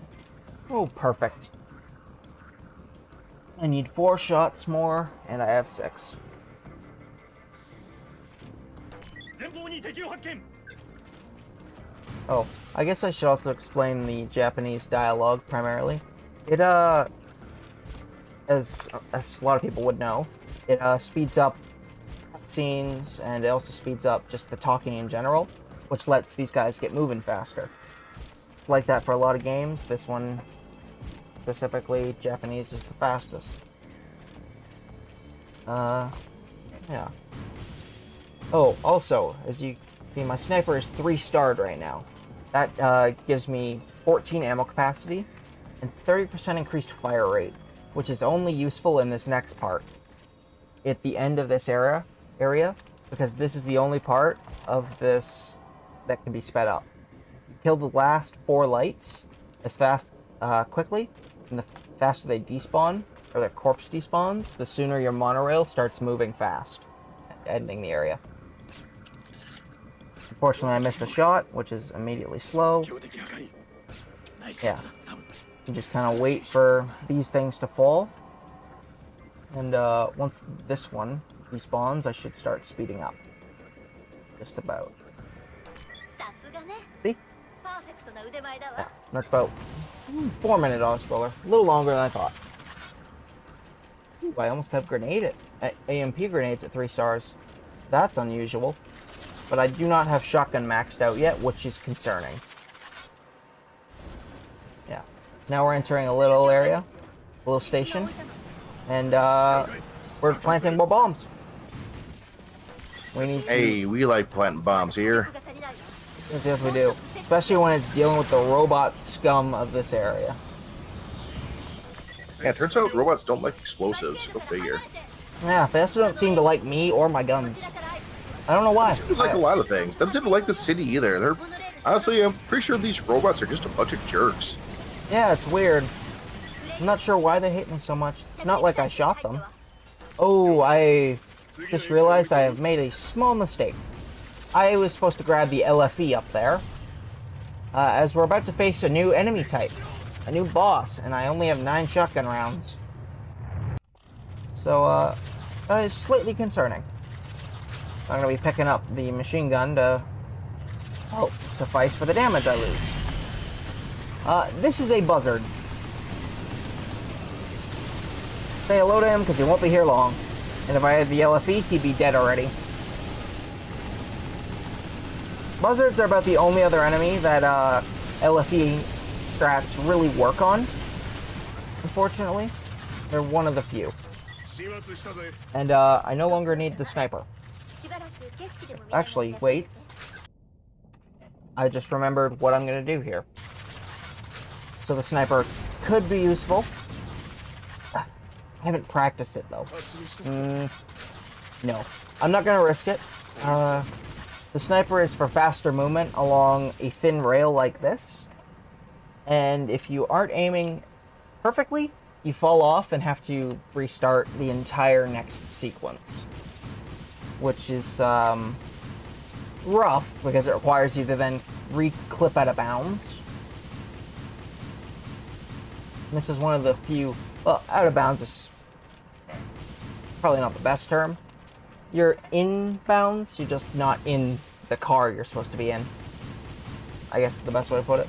Oh, perfect. I need 4 shots more, and I have 6. Oh, I guess I should also explain the Japanese dialogue primarily. It, as a lot of people would know, it speeds up scenes, and it also speeds up just the talking in general, which lets these guys get moving faster. It's like that for a lot of games. This one, specifically, Japanese is the fastest. Yeah. Oh, also, as you see, my sniper is 3-starred right now. That gives me 14 ammo capacity and 30% increased fire rate, which is only useful in this next part. At the end of this area, because this is the only part of this that can be sped up. You kill the last 4 lights as quickly, and the faster they despawn, or their corpse despawns, the sooner your monorail starts moving fast, ending the area. Unfortunately, I missed a shot, which is immediately slow. Yeah. You just kind of wait for these things to fall. And once this one despawns, I should start speeding up. Just about. See? Yeah, that's about 4-minute auto-scroller. A little longer than I thought. Ooh, I almost have AMP grenades at 3 stars. That's unusual. But I do not have shotgun maxed out yet, which is concerning. Yeah. Now we're entering a little area. A little station. And We're planting more bombs. We need to... Hey, we like planting bombs here. Let's see if we do. Especially when it's dealing with the robot scum of this area. Yeah, it turns out robots don't like explosives. Go figure. Yeah, they also don't seem to like me or my guns. I don't know why. They seem to like a lot of things. They don't seem to like the city either. They're honestly, I'm pretty sure these robots are just a bunch of jerks. Yeah, it's weird. I'm not sure why they hate me so much. It's not like I shot them. Oh, I just realized I have made a small mistake. I was supposed to grab the LFE up there, as we're about to face a new enemy type, a new boss, and I only have 9 shotgun rounds. So, that is slightly concerning. I'm going to be picking up the machine gun to suffice for the damage I lose. This is a buzzard. Say hello to him, because he won't be here long. And if I had the LFE, he'd be dead already. Buzzards are about the only other enemy that LFE strats really work on. Unfortunately, they're one of the few. And I no longer need the sniper. Actually, wait. I just remembered what I'm going to do here. So the sniper could be useful. I haven't practiced it, though. No. I'm not going to risk it. The sniper is for faster movement along a thin rail like this. And if you aren't aiming perfectly, you fall off and have to restart the entire next sequence. Which is rough, because it requires you to then re-clip out of bounds. And this is one of the few... Well, out of bounds is probably not the best term. You're in bounds, you're just not in the car you're supposed to be in. I guess is the best way to put it.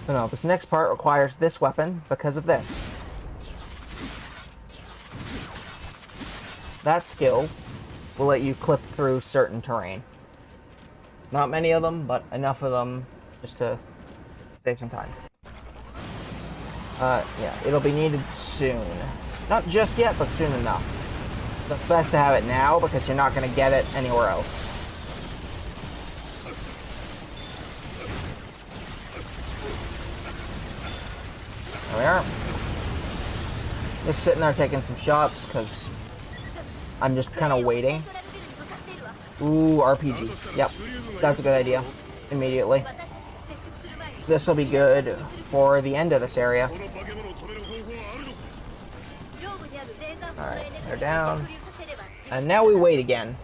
But no, this next part requires this weapon because of this. That skill will let you clip through certain terrain. Not many of them, but enough of them just to save some time. Yeah, it'll be needed soon. Not just yet, but soon enough. It's best to have it now, because you're not going to get it anywhere else. There we are. Just sitting there taking some shots, because I'm just kind of waiting. Ooh, RPG. Yep, that's a good idea. Immediately. This will be good for the end of this area. Alright, they're down. And now we wait again.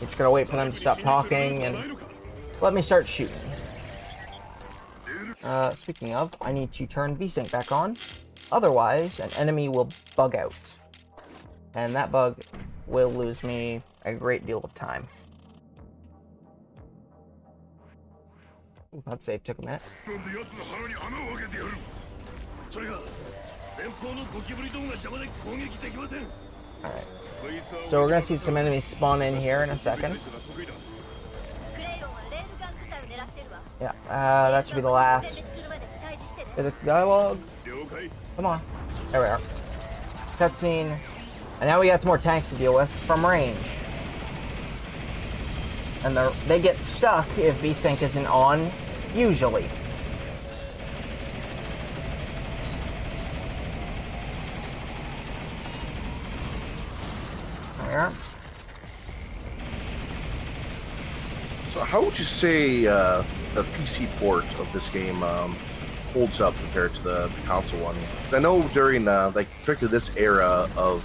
It's gonna wait for them to stop talking and let me start shooting. Speaking of, I need to turn VSync back on. Otherwise, an enemy will bug out. And that bug will lose me a great deal of time. Ooh, that save took a minute. Alright. So we're gonna see some enemies spawn in here in a second. Yeah, that should be the last bit of dialogue. Come on. There we are. Cutscene. And now we got some more tanks to deal with from range. And they get stuck if VSync isn't on, usually. There we are. So how would you say the PC port of this game holds up compared to the console one? 'Cause I know during like particularly this era of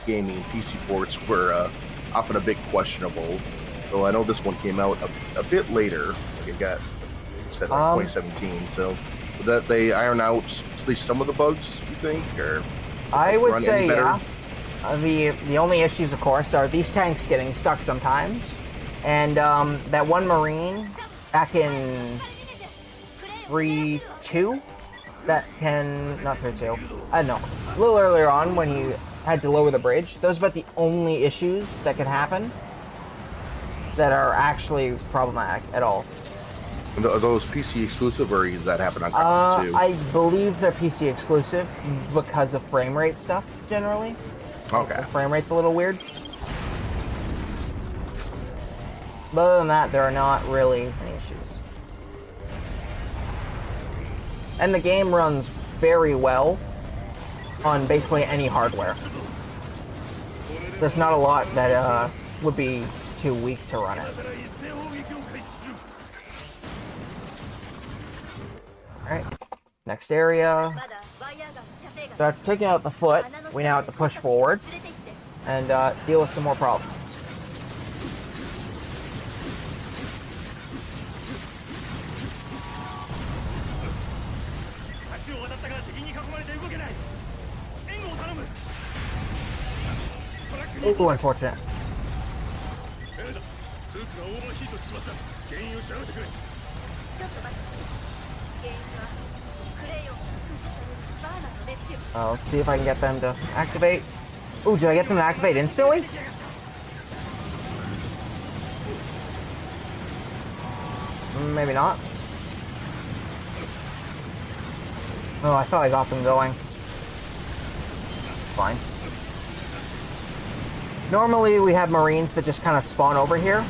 gaming, PC ports were often a bit questionable. So I know this one came out a bit later. Like it got set like 2017. So that they iron out at least some of the bugs, you think, or I would say yeah. The only issues, of course, are these tanks getting stuck sometimes, and that one Marine back in 3.2 that can not 3.2. I don't know, a little earlier on when you had to lower the bridge. Those are about the only issues that can happen that are actually problematic at all. Are those PC exclusive, or does that happen on console too? I believe they're PC exclusive because of frame rate stuff, generally. Okay. The frame rate's a little weird. But other than that, there are not really any issues. And the game runs very well on basically any hardware. There's not a lot that would be too weak to run it. Alright, next area. So after taking out the foot, we now have to push forward and deal with some more problems. Oh, unfortunate. Let's see if I can get them to activate. Oh, did I get them to activate instantly? Maybe not. Oh, I thought I got them going. It's fine. Normally, we have Marines that just kind of spawn over here,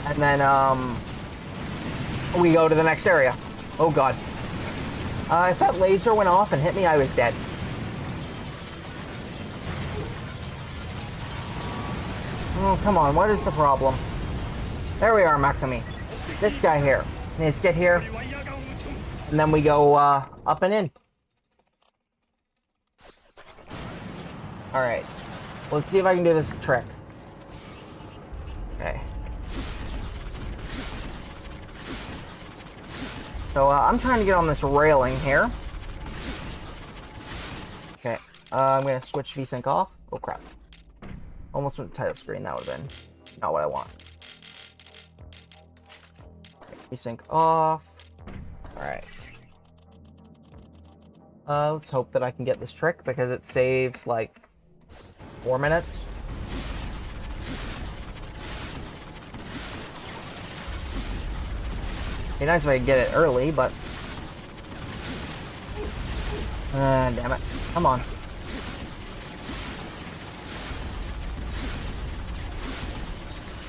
and then we go to the next area. Oh god. If that laser went off and hit me, I was dead. Oh, come on, what is the problem? There we are, Makami. This guy here. Needs to get here. And then we go up and in. Alright. Let's see if I can do this trick. Okay. So, I'm trying to get on this railing here. Okay. I'm going to switch VSync off. Oh, crap. Almost went to title screen. That would have been not what I want. Okay, VSync off. Alright. Let's hope that I can get this trick because it saves, like, 4 minutes. It'd be nice if I could get it early, but... damn it. Come on.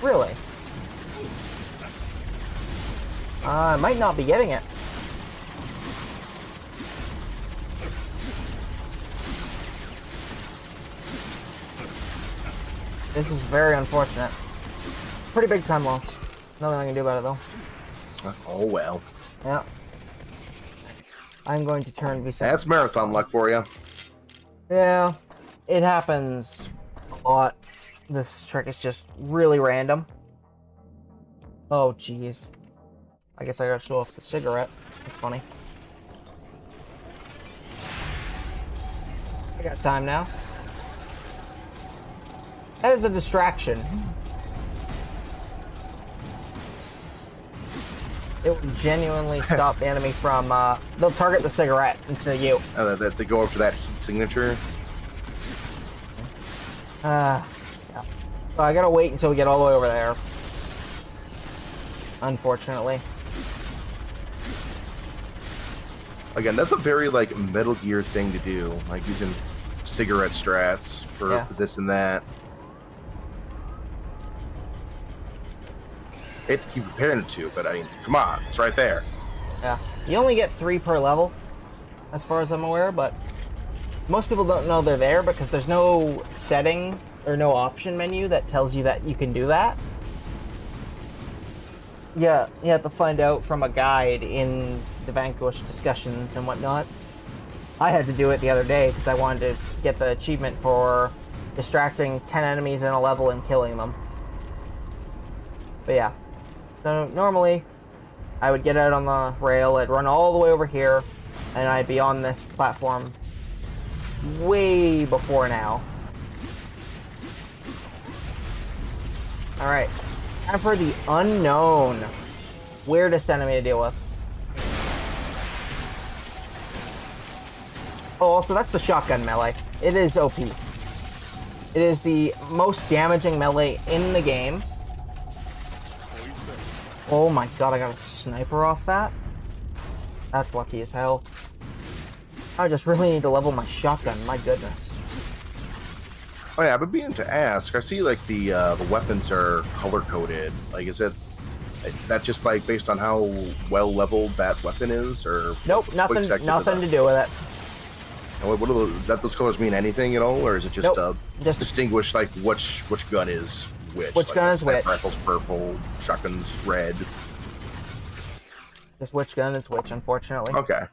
Really? I might not be getting it. This is very unfortunate. Pretty big time loss. Nothing I can do about it, though. Oh, well. Yeah. I'm going to turn VSync. That's marathon luck for you. Yeah. It happens a lot. This trick is just really random. Oh, jeez. I guess I gotta show off the cigarette. That's funny. I got time now. That is a distraction. It will genuinely stop the enemy from, they'll target the cigarette instead of you. They go up to that heat signature. Yeah. So I gotta wait until we get all the way over there. Unfortunately. Again, that's a very, like, Metal Gear thing to do. Like, using cigarette strats for this and that. I hate to keep comparing it to, but I mean, come on, it's right there. Yeah. You only get 3 per level, as far as I'm aware, but most people don't know they're there because there's no setting or no option menu that tells you that you can do that. Yeah, you have to find out from a guide in the Vanquish discussions and whatnot. I had to do it the other day because I wanted to get the achievement for distracting 10 enemies in a level and killing them. But yeah. So normally, I would get out on the rail, I'd run all the way over here, and I'd be on this platform way before now. Alright, time for the unknown. Weirdest enemy to deal with. Oh, also, that's the shotgun melee. It is OP. It is the most damaging melee in the game. Oh my god, I got a sniper off that? That's lucky as hell. I just really need to level my shotgun, my goodness. Oh yeah, I've been meaning to ask. I see like the weapons are color coded. Like, is that just like based on how well leveled that weapon is, or nope, nothing to do with it. And what do those colors mean? Anything at all, or is it just nope, just distinguish like which gun is which? Which gun is which? Rifle's purple, shotgun's red. Just which gun is which, unfortunately. Okay.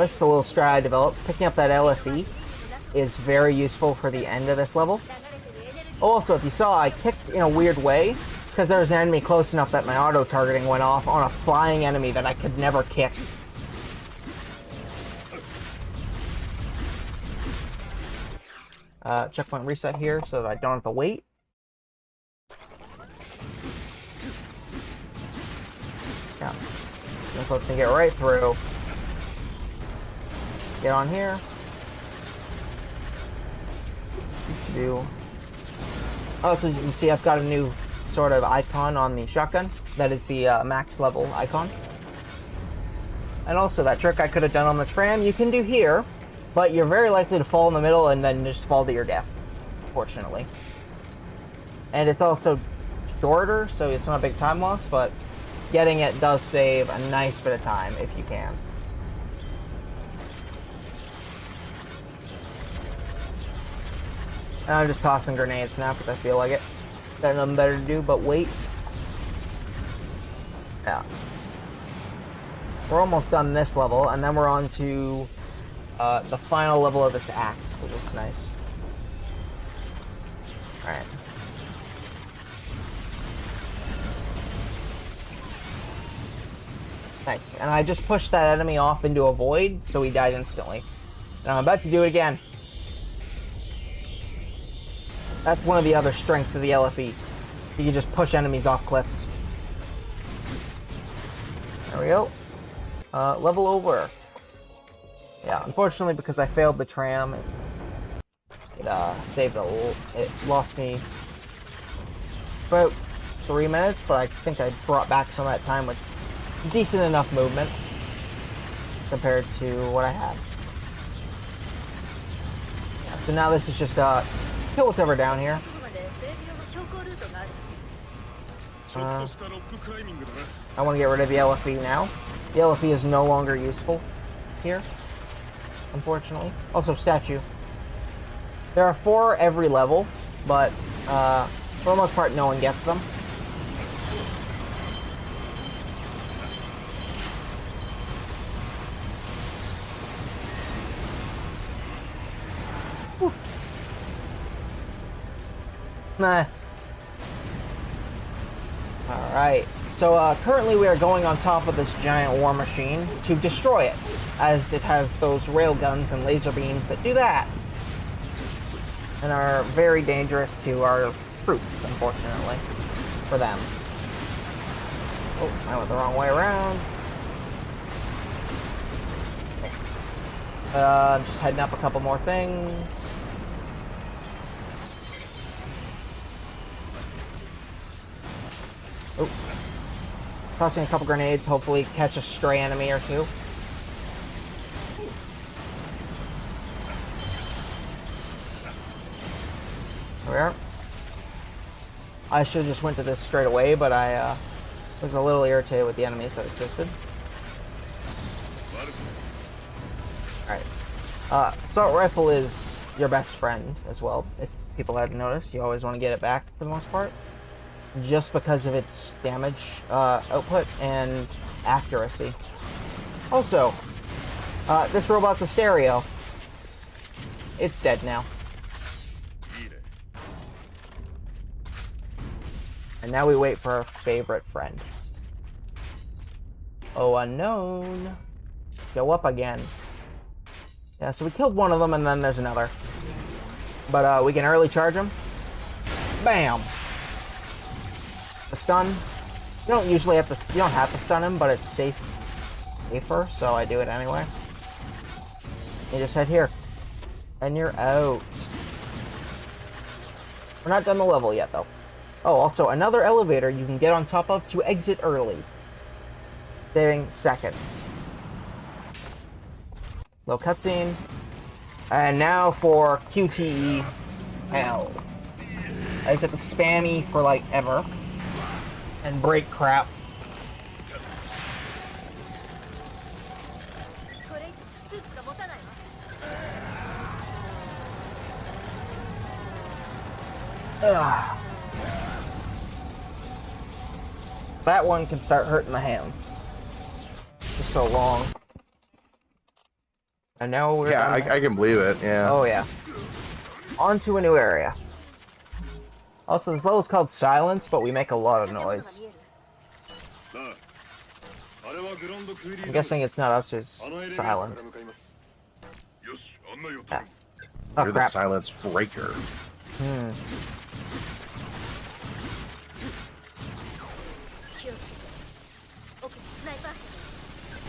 This is a little strat I developed. Picking up that LFE is very useful for the end of this level. Also, if you saw, I kicked in a weird way. It's because there was an enemy close enough that my auto-targeting went off on a flying enemy that I could never kick. Checkpoint reset here so that I don't have to wait. Yeah. This lets me get right through. Get on here. Oh, so as you can see, I've got a new sort of icon on the shotgun. That is the max level icon. And also, that trick I could have done on the tram, you can do here, but you're very likely to fall in the middle and then just fall to your death, fortunately. And it's also shorter, so it's not a big time loss, but getting it does save a nice bit of time if you can. And I'm just tossing grenades now because I feel like it. Got nothing better to do but wait. Yeah. We're almost done this level, and then we're on to the final level of this act, which is nice. Alright. Nice. And I just pushed that enemy off into a void, so he died instantly. And I'm about to do it again. That's one of the other strengths of the LFE. You can just push enemies off cliffs. There we go. Level over. Yeah, unfortunately, because I failed the tram, it lost me about 3 minutes, but I think I brought back some of that time with decent enough movement compared to what I had. Yeah, so now this is just kill what's ever down here. I want to get rid of the LFE now. The LFE is no longer useful here, unfortunately. Also, statue. There are 4 every level, but for the most part, no one gets them. Whew. Nah. Alright, so currently we are going on top of this giant war machine to destroy it, as it has those rail guns and laser beams that do that, and are very dangerous to our troops, unfortunately, for them. Oh, I went the wrong way around. Just heading up a couple more things. Oh. Tossing a couple grenades, hopefully catch a stray enemy or two. There we are. I should have just went to this straight away, but I was a little irritated with the enemies that existed. Alright. Assault rifle is your best friend as well. If people hadn't noticed, you always want to get it back for the most part, just because of its damage output and accuracy. Also, this robot's a stereo. It's dead now. And now we wait for our favorite friend. Oh, unknown. Go up again. Yeah, so we killed one of them, and then there's another. But we can early charge him. Bam! The stun. You don't usually have to. You don't have to stun him, but it's safer, so I do it anyway. You just head here, and you're out. We're not done the level yet, though. Oh, also, another elevator you can get on top of to exit early. Saving seconds. Little cutscene. And now for QTE hell. I just have to spam E for, like, ever. And break crap. Ugh. That one can start hurting the hands. Just so long. And now we're... Yeah, I can believe it, yeah. Oh, yeah. On to a new area. Also, this level is called Silence, but we make a lot of noise. I'm guessing it's not us who's silent. Ah. Oh, You're the crap. silence breaker.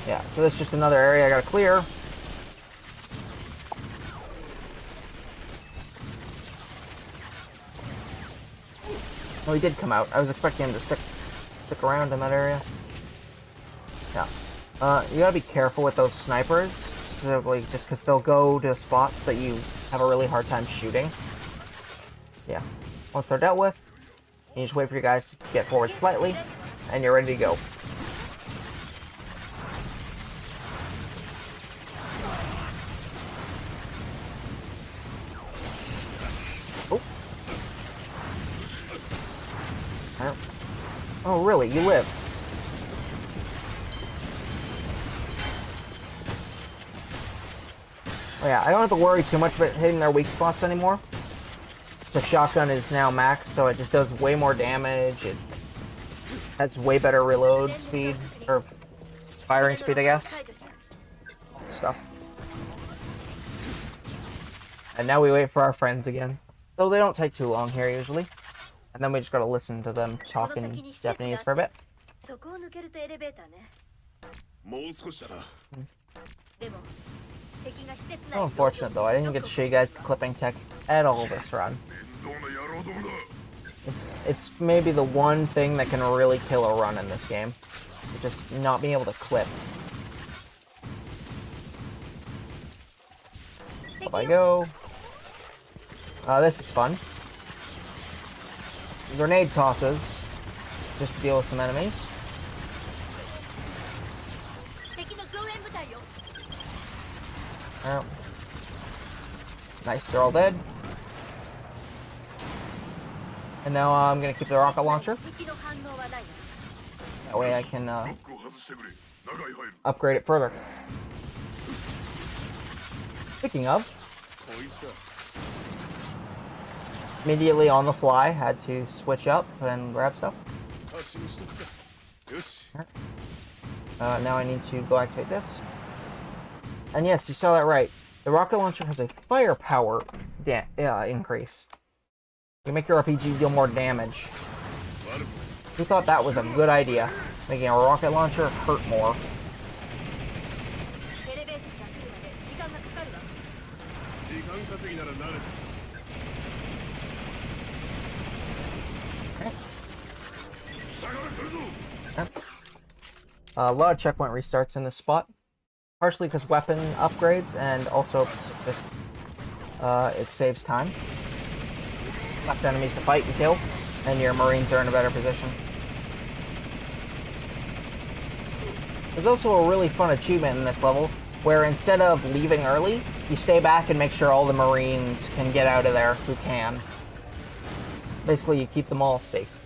Yeah, so that's just another area I gotta clear. Oh, he did come out. I was expecting him to stick around in that area. Yeah. You gotta be careful with those snipers, specifically just because they'll go to spots that you have a really hard time shooting. Yeah. Once they're dealt with, you just wait for your guys to get forward slightly, and you're ready to go. Oh, really? You lived? Oh yeah, I don't have to worry too much about hitting their weak spots anymore. The shotgun is now max, so it just does way more damage. It has way better reload speed, or firing speed, I guess. Stuff. And now we wait for our friends again. Though they don't take too long here, usually. And then we just gotta listen to them talk in Japanese for a bit. Oh, unfortunate though, I didn't get to show you guys the clipping tech at all this run. It's maybe the one thing that can really kill a run in this game. Just not being able to clip. Up I go. This is fun. Grenade tosses, just to deal with some enemies. Oh. Nice, they're all dead. And now I'm gonna keep the rocket launcher. That way I can upgrade it further. Speaking of, immediately on the fly, had to switch up and grab stuff. Now I need to go activate this. And yes, you saw that right. The rocket launcher has a firepower increase. You make your RPG deal more damage. Who thought that was a good idea? Making a rocket launcher hurt more. A lot of checkpoint restarts in this spot, partially because weapon upgrades, and also just it saves time. Left enemies to fight and kill, and your Marines are in a better position. There's also a really fun achievement in this level, where instead of leaving early, you stay back and make sure all the Marines can get out of there who can. Basically, you keep them all safe.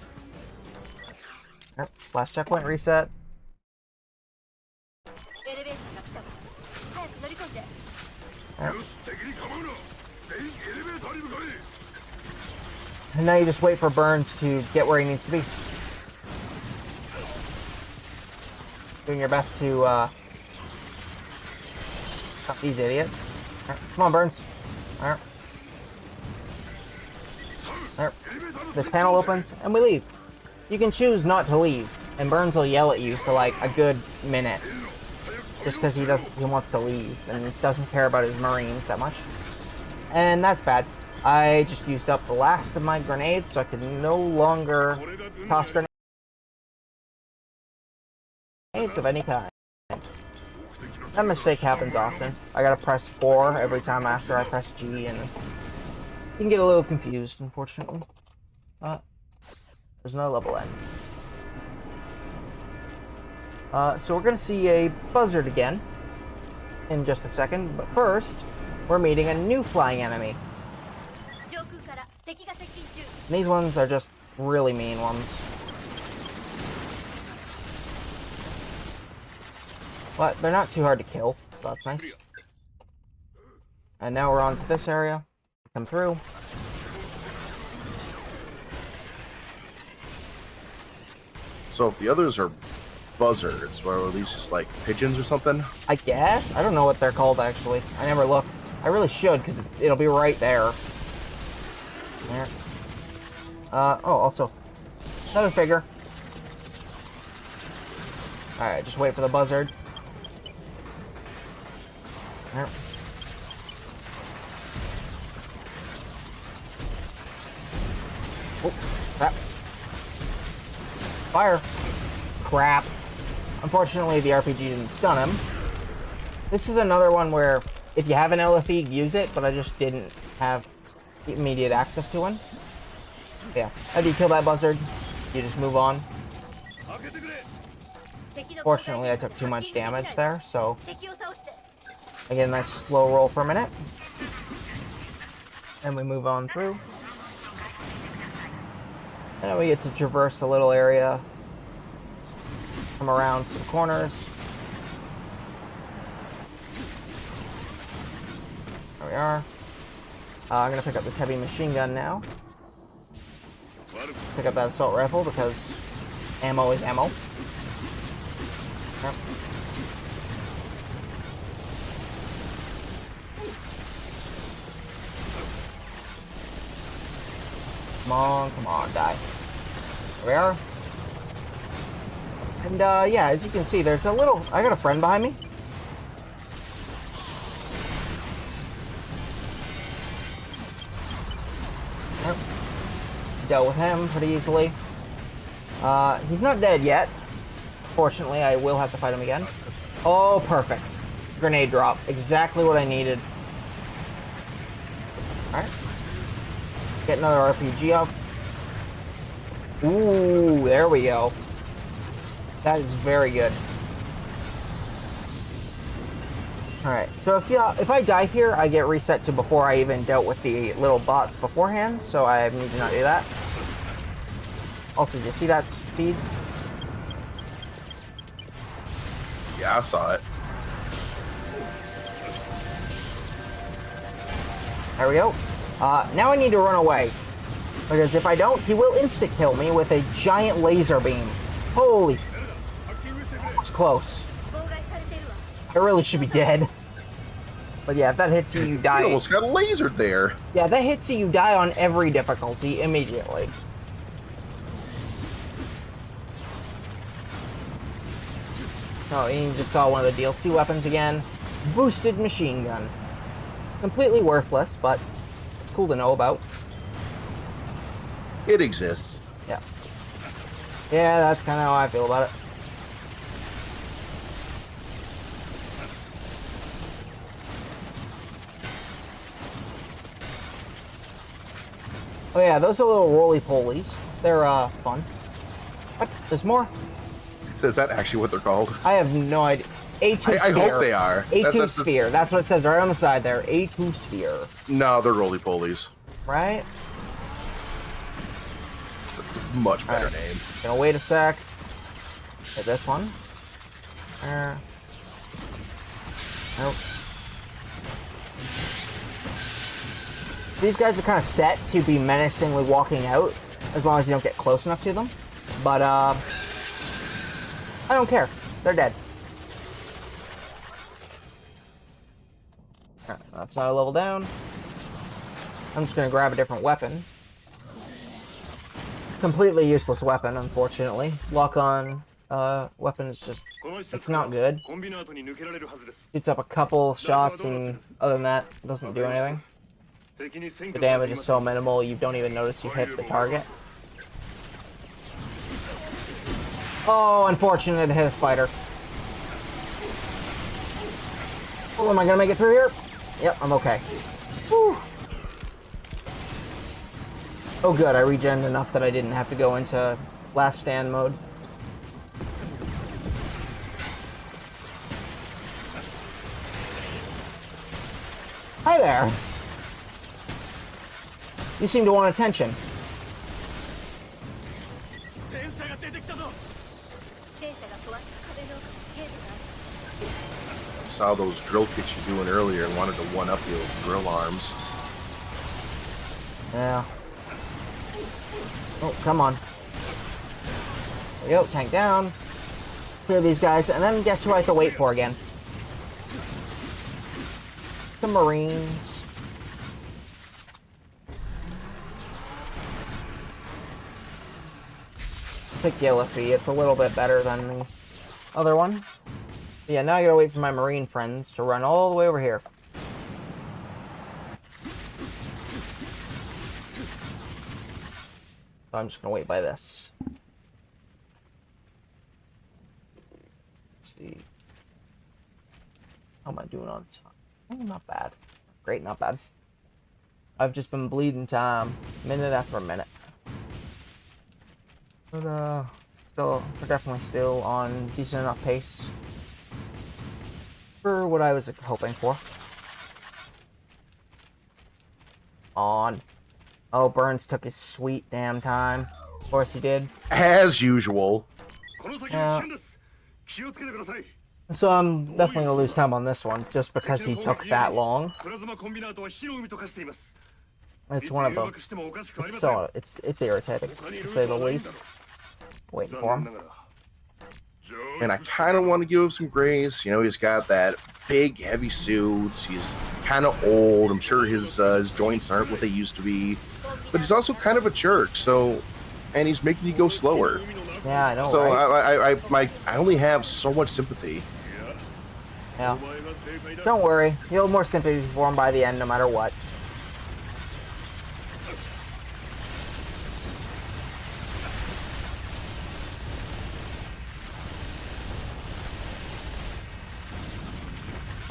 Yep, last checkpoint reset. Yep. And now you just wait for Burns to get where he needs to be. Doing your best to stop these idiots. Right, come on, Burns. Alright. Alright. This panel opens, and we leave. You can choose not to leave, and Burns will yell at you for like a good minute. Just because he wants to leave, and doesn't care about his Marines that much. And that's bad. I just used up the last of my grenades, so I can no longer toss grenades of any kind. That mistake happens often. I gotta press 4 every time after I press G, and you can get a little confused, unfortunately. But there's no level end. So we're gonna see a buzzard again in just a second, but first, we're meeting a new flying enemy. And these ones are just really mean ones. But they're not too hard to kill, so that's nice. And now we're on to this area. Come through. So if the others are buzzards, or are these just like pigeons or something? I guess? I don't know what they're called, actually. I never look. I really should, because it'll be right there. There. Oh, also, another figure. Alright, just wait for the buzzard. There. Oh, crap. Fire. Crap. Unfortunately, the RPG didn't stun him. This is another one where, if you have an LFE, use it, but I just didn't have immediate access to one. Yeah, after you kill that buzzard, you just move on. Fortunately, I took too much damage there, so I get a nice slow roll for a minute. And we move on through. And we get to traverse a little area. Come around some corners. There we are. I'm gonna pick up this heavy machine gun now. Pick up that assault rifle because ammo is ammo. Yep. Come on, die. There we are. And yeah, as you can see, there's a little... I got a friend behind me. Yep. Dealt with him pretty easily. He's not dead yet. Fortunately, I will have to fight him again. Oh, perfect. Grenade drop. Exactly what I needed. Alright. Get another RPG up. Ooh, there we go. That is very good. Alright, so if I die here, I get reset to before I even dealt with the little bots beforehand, so I need to not do that. Also, did you see that speed? Yeah, I saw it. There we go. Now I need to run away. Because if I don't, he will insta-kill me with a giant laser beam. Holy... It's close. I really should be dead. But yeah, if that hits you, you die. You almost got lasered there. Yeah, if that hits you, you die on every difficulty immediately. Oh, and you just saw one of the DLC weapons again. Boosted machine gun. Completely worthless, but it's cool to know about. It exists. Yeah. Yeah, that's kind of how I feel about it. Oh yeah, those are little roly-polies. They're, fun. What? There's more? So is that actually what they're called? I have no idea. A2 sphere. I hope they are. A2 sphere. That's what it says right on the side there. A2 sphere. No, they're roly-polies. Right? It's a much better name. Gonna wait a sec. Hit this one. Nope. These guys are kind of set to be menacingly walking out, as long as you don't get close enough to them. But, I don't care. They're dead. That's not a level down. I'm just gonna grab a different weapon. Completely useless weapon, unfortunately. Lock on weapon is just... it's not good. Shoots up a couple shots and other than that, doesn't do anything. The damage is so minimal, you don't even notice you hit the target. Oh, unfortunate, it hit a spider. Oh, am I gonna make it through here? Yep, I'm okay. Whew. Oh good, I regened enough that I didn't have to go into last stand mode. Hi there. You seem to want attention. Saw those drill kits you doing earlier and wanted to one-up you with drill arms. Yeah. Oh, come on. There you go, tank down. Clear these guys, and then guess who I have to wait for again? The Marines. Take Gillify, it's a little bit better than the other one. But yeah, now I gotta wait for my Marine friends to run all the way over here. So I'm just gonna wait by this. Let's see. How am I doing on time? Oh, not bad. Great, not bad. I've just been bleeding time, minute after minute. But we're definitely still on decent enough pace for what I was hoping for. On. Oh, Burns took his sweet damn time. Of course he did. As usual. Yeah. So I'm definitely gonna lose time on this one, just because he took that long. It's one of them. It's irritating, to say the least. Waiting for him. And I kind of want to give him some grace. You know, he's got that big, heavy suit. He's kind of old. I'm sure his joints aren't what they used to be. But he's also kind of a jerk. So, and he's making you go slower. Yeah, I know. So right? I only have so much sympathy. Yeah. Don't worry. You'll have more sympathy for him by the end, no matter what.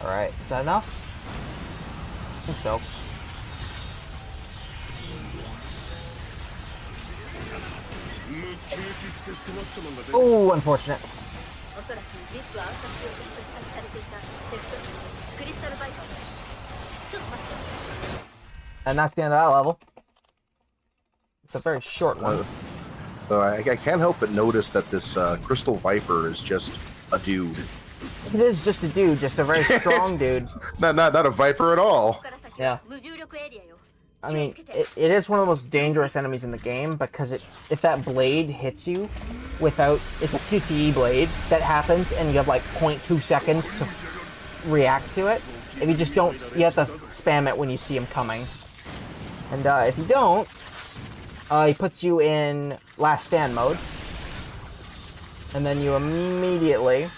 Alright, is that enough? I think so. Oh, unfortunate. And that's the end of that level. It's a very short one. So I can't help but notice that this Crystal Viper is just a dude. It is just a dude, just a very strong dude. Not a Viper at all. Yeah. I mean, it is one of the most dangerous enemies in the game, because if that blade hits you without... It's a QTE blade that happens, and you have like 0.2 seconds to react to it. If you just don't... You have to spam it when you see him coming. And if you don't, he puts you in last stand mode. And then you immediately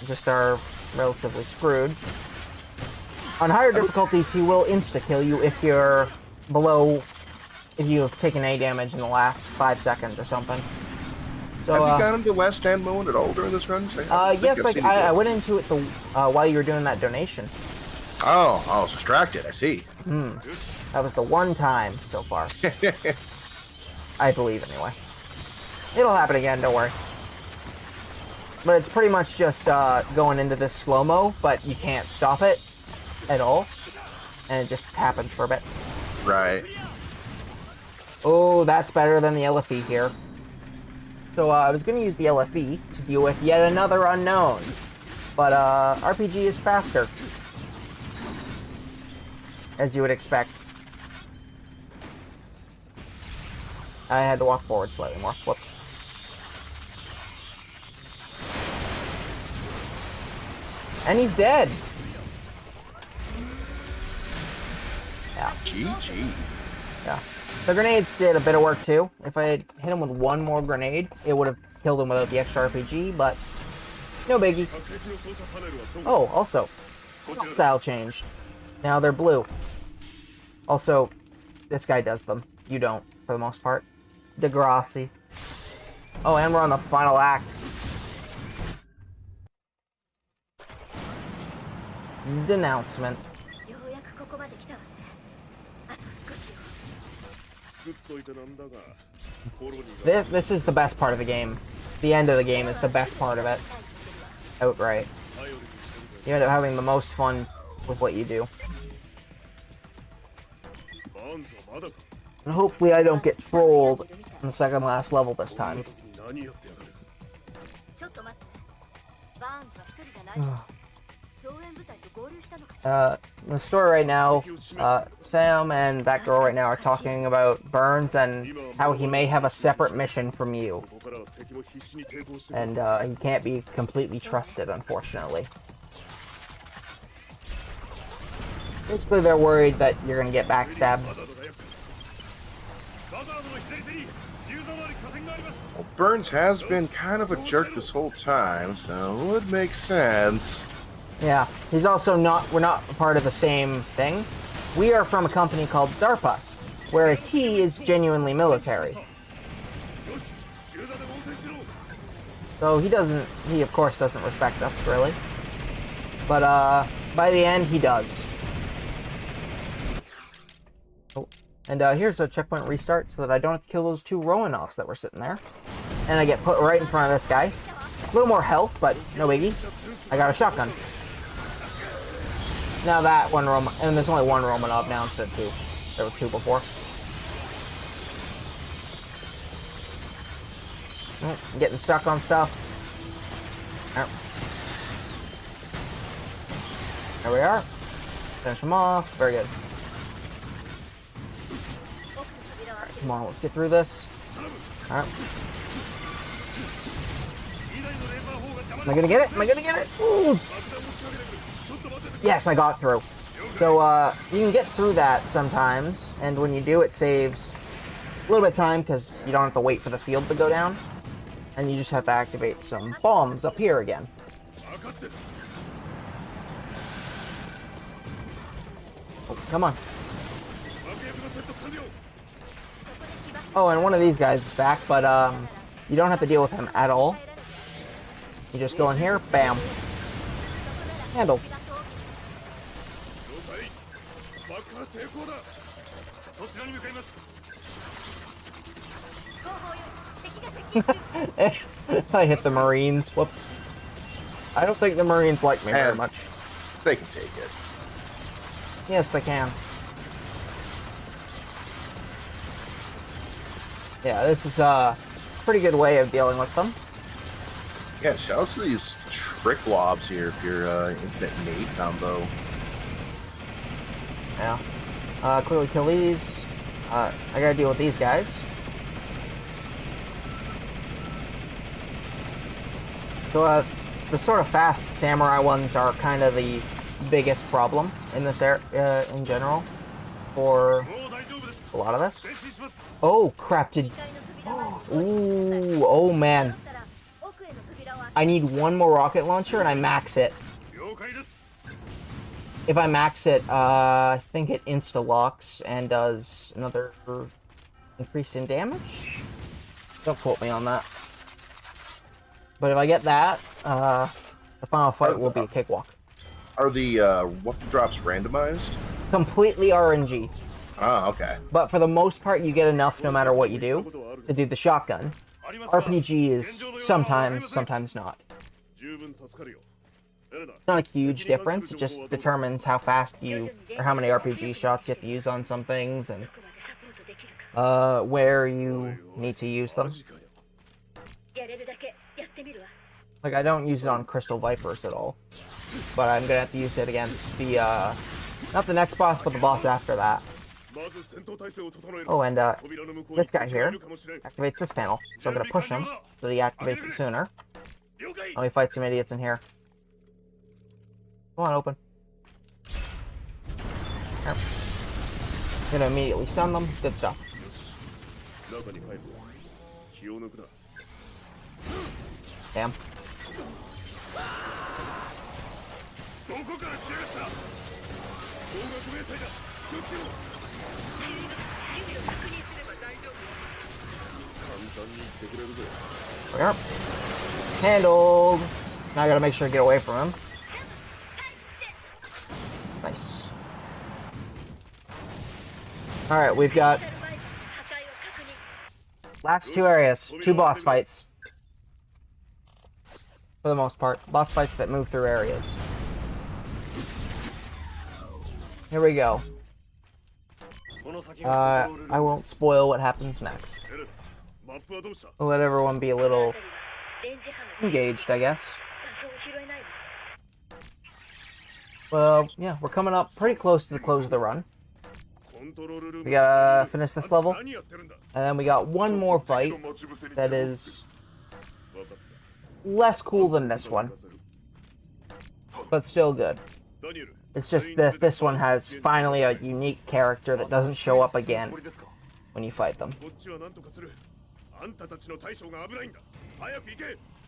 just are relatively screwed. On higher difficulties, he will insta-kill you if you're below... If you have taken any damage in the last 5 seconds or something. So, have you got him to last stand mode at all during this run? Yes, like I went into it while you were doing that donation. Oh, I was distracted, I see. That was the one time so far. I believe, anyway. It'll happen again, don't worry. But it's pretty much just going into this slow-mo, but you can't stop it at all. And it just happens for a bit. Right. Oh, that's better than the LFE here. So I was going to use the LFE to deal with yet another unknown. But RPG is faster. As you would expect. I had to walk forward slightly more. Whoops. And he's dead. Yeah. GG. Yeah. The grenades did a bit of work too. If I had hit him with one more grenade, it would have killed him without the extra RPG, but no biggie. Oh, also, style change. Now they're blue. Also, this guy does them. You don't, for the most part. Degrassi. Oh, and we're on the final act. Denouncement. This is the best part of the game. The end of the game is the best part of it. Outright. You end up having the most fun with what you do. And hopefully I don't get trolled in the second last level this time. The story right now, Sam and that girl right now are talking about Burns and how he may have a separate mission from you. And he can't be completely trusted, unfortunately. Basically, they're worried that you're going to get backstabbed. Well, Burns has been kind of a jerk this whole time, so it would make sense. Yeah, he's also not, we're not a part of the same thing. We are from a company called DARPA, whereas he is genuinely military. So he of course doesn't respect us, really. But, by the end, he does. Oh, and here's a checkpoint restart so that I don't have to kill those two Roanoffs that were sitting there. And I get put right in front of this guy. A little more health, but no biggie. I got a shotgun. Now that one Roman, and there's only one Romanov now instead of two. There were two before. Oh, I'm getting stuck on stuff. Oh. There we are. Finish him off. Very good. Right, come on, let's get through this. Alright. Am I gonna get it? Am I gonna get it? Ooh. Yes, I got through. So, you can get through that sometimes, and when you do, it saves a little bit of time, because you don't have to wait for the field to go down. And you just have to activate some bombs up here again. Oh, come on. Oh, and one of these guys is back, but, you don't have to deal with him at all. You just go in here, bam. Handle. I hit the Marines. Whoops. I don't think the Marines like me very much. They can take it. Yes, they can. Yeah, this is a pretty good way of dealing with them. Yeah, shout out to these trick lobs here if you're infinite nade combo. Yeah. Clearly kill these. I gotta deal with these guys. So, the sort of fast samurai ones are kind of the biggest problem in this area, in general, for a lot of this. Oh, crap, did... Ooh, oh man. I need one more rocket launcher and I max it. If I max it, I think it insta-locks and does another increase in damage? Don't quote me on that. But if I get that, the final fight will be a cakewalk. Are the weapon drops randomized? Completely RNG. Ah, okay. But for the most part, you get enough no matter what you do to do the shotgun. RPG is sometimes not. It's not a huge difference, it just determines how fast you, or how many RPG shots you have to use on some things, and where you need to use them. Like, I don't use it on Crystal Vipers at all, but I'm gonna have to use it against the, not the next boss, but the boss after that. Oh, and this guy here activates this panel, so I'm gonna push him so that he activates it sooner. Let me fight some idiots in here. Come on, open. Yep. Gonna immediately stun them. Good stuff. Damn. Yep. Handled. Now I gotta make sure to get away from him. Nice. Alright, we've got last two areas. 2 boss fights. For the most part. Boss fights that move through areas. Here we go. I won't spoil what happens next. I'll let everyone be a little engaged, I guess. Well, yeah, we're coming up pretty close to the close of the run. We gotta finish this level. And then we got one more fight that is less cool than this one. But still good. It's just that this one has finally a unique character that doesn't show up again when you fight them.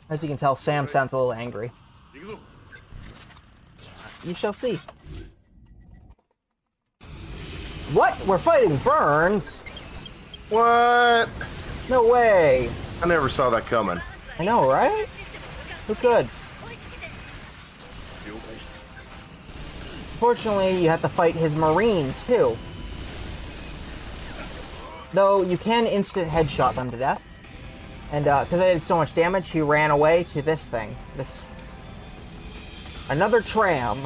As you can tell, Sam sounds a little angry. You shall see. What? We're fighting Burns? What? No way. I never saw that coming. I know, right? Who could? Fortunately, you have to fight his Marines, too. Though, you can instant headshot them to death. And, because I did so much damage, he ran away to this thing. Another tram.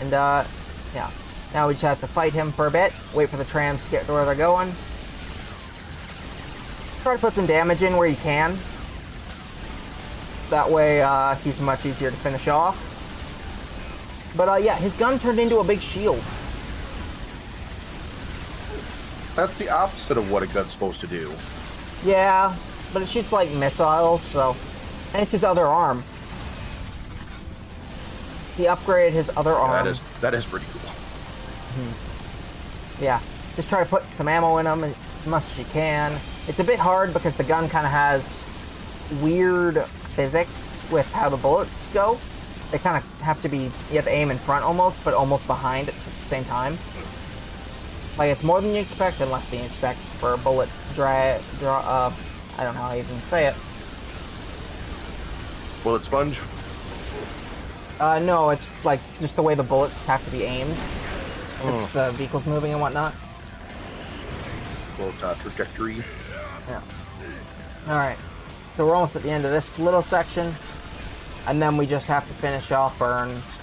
And, yeah. Now we just have to fight him for a bit, wait for the trams to get to where they're going. Try to put some damage in where you can. That way, he's much easier to finish off. But, yeah, his gun turned into a big shield. That's the opposite of what a gun's supposed to do. Yeah, but it shoots like missiles, so... And it's his other arm. He upgraded his other arm. That is pretty cool. Yeah, just try to put some ammo in them as much as you can. It's a bit hard because the gun kind of has weird physics with how the bullets go. They kind of have to be, you have to aim in front almost, but almost behind at the same time. Like, it's more than you expect and less than you expect for a bullet I don't know how you even say it. Bullet sponge? No, it's like just the way the bullets have to be aimed. If the vehicle's moving and whatnot. Bullet trajectory. Yeah. Alright. So we're almost at the end of this little section. And then we just have to finish off Burns.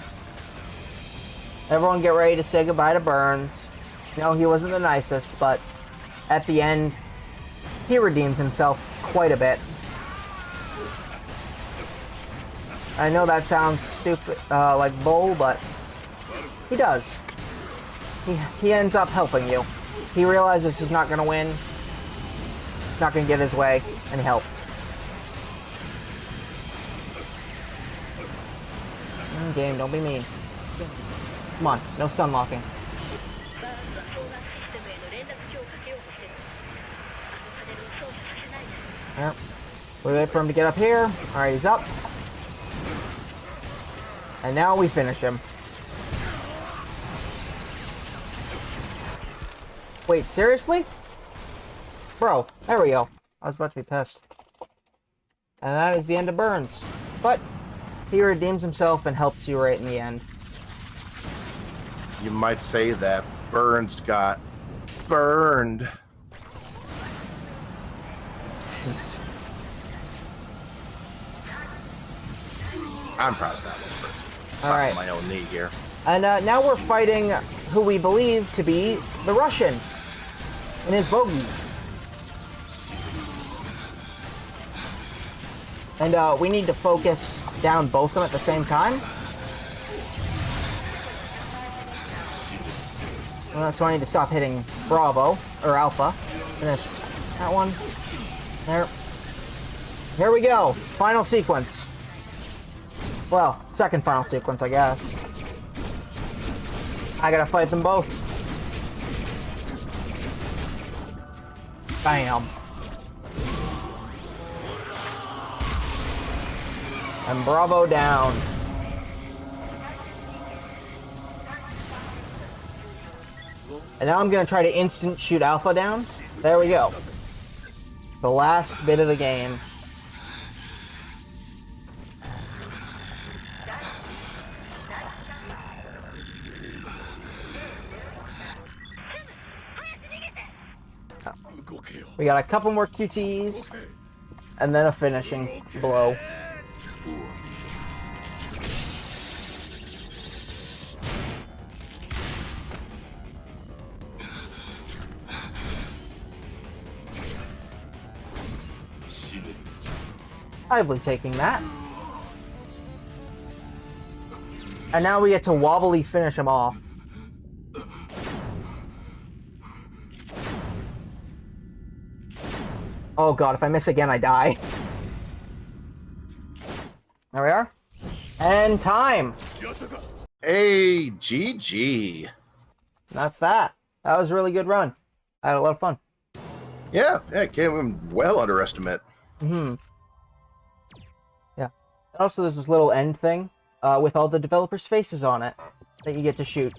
Everyone get ready to say goodbye to Burns. No, he wasn't the nicest, but at the end, he redeems himself quite a bit. I know that sounds stupid, like bull, but he does. He ends up helping you. He realizes he's not going to win. He's not going to get his way, and he helps. Game, don't be mean. Come on, no stun locking. Yep. We wait for him to get up here. Alright, he's up. And now we finish him. Wait, seriously? Bro, there we go. I was about to be pissed. And that is the end of Burns. But he redeems himself and helps you right in the end. You might say that Burns got burned. I'm proud of that one. All right. My own knee here. And now we're fighting who we believe to be the Russian and his bogeys. And we need to focus down both of them at the same time. So I need to stop hitting Bravo, or Alpha. Finish that one. There. Here we go. Final sequence. Well, second final sequence, I guess. I gotta fight them both. Bam. And Bravo down. And now I'm going to try to instant shoot Alpha down. There we go. The last bit of the game. We got a couple more QTEs, and then a finishing blow. I'll be taking that. And now we get to wobbly finish him off. Oh god, if I miss again, I die. There we are. And time! Hey, GG. That's that. That was a really good run. I had a lot of fun. Yeah, it came well under estimate. Yeah. And also, there's this little end thing with all the developers' faces on it that you get to shoot.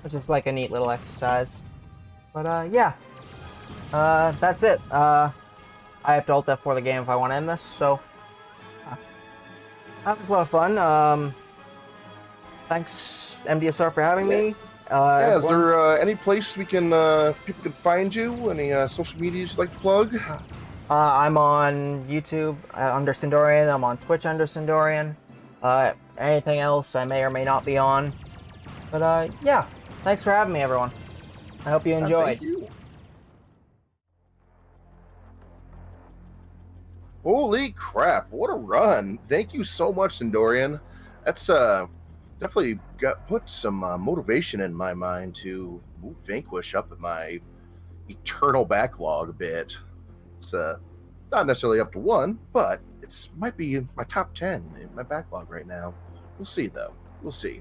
Which is like a neat little exercise. But, yeah. That's it. I have to alt F4 the game if I want to end this, so... that was a lot of fun. Thanks, MDSR, for having me. Yeah, is there any place we can people can find you? Any social medias you'd like to plug? I'm on YouTube under Cindorian. I'm on Twitch under Cindorian. Anything else I may or may not be on. But yeah, thanks for having me, everyone. I hope you enjoyed. Thank you. Holy crap, what a run. Thank you so much, Cindorian. That's definitely put some motivation in my mind to move Vanquish up in my eternal backlog a bit. It's not necessarily up to 1, but it's might be my top 10 in my backlog right now. We'll see, though. We'll see.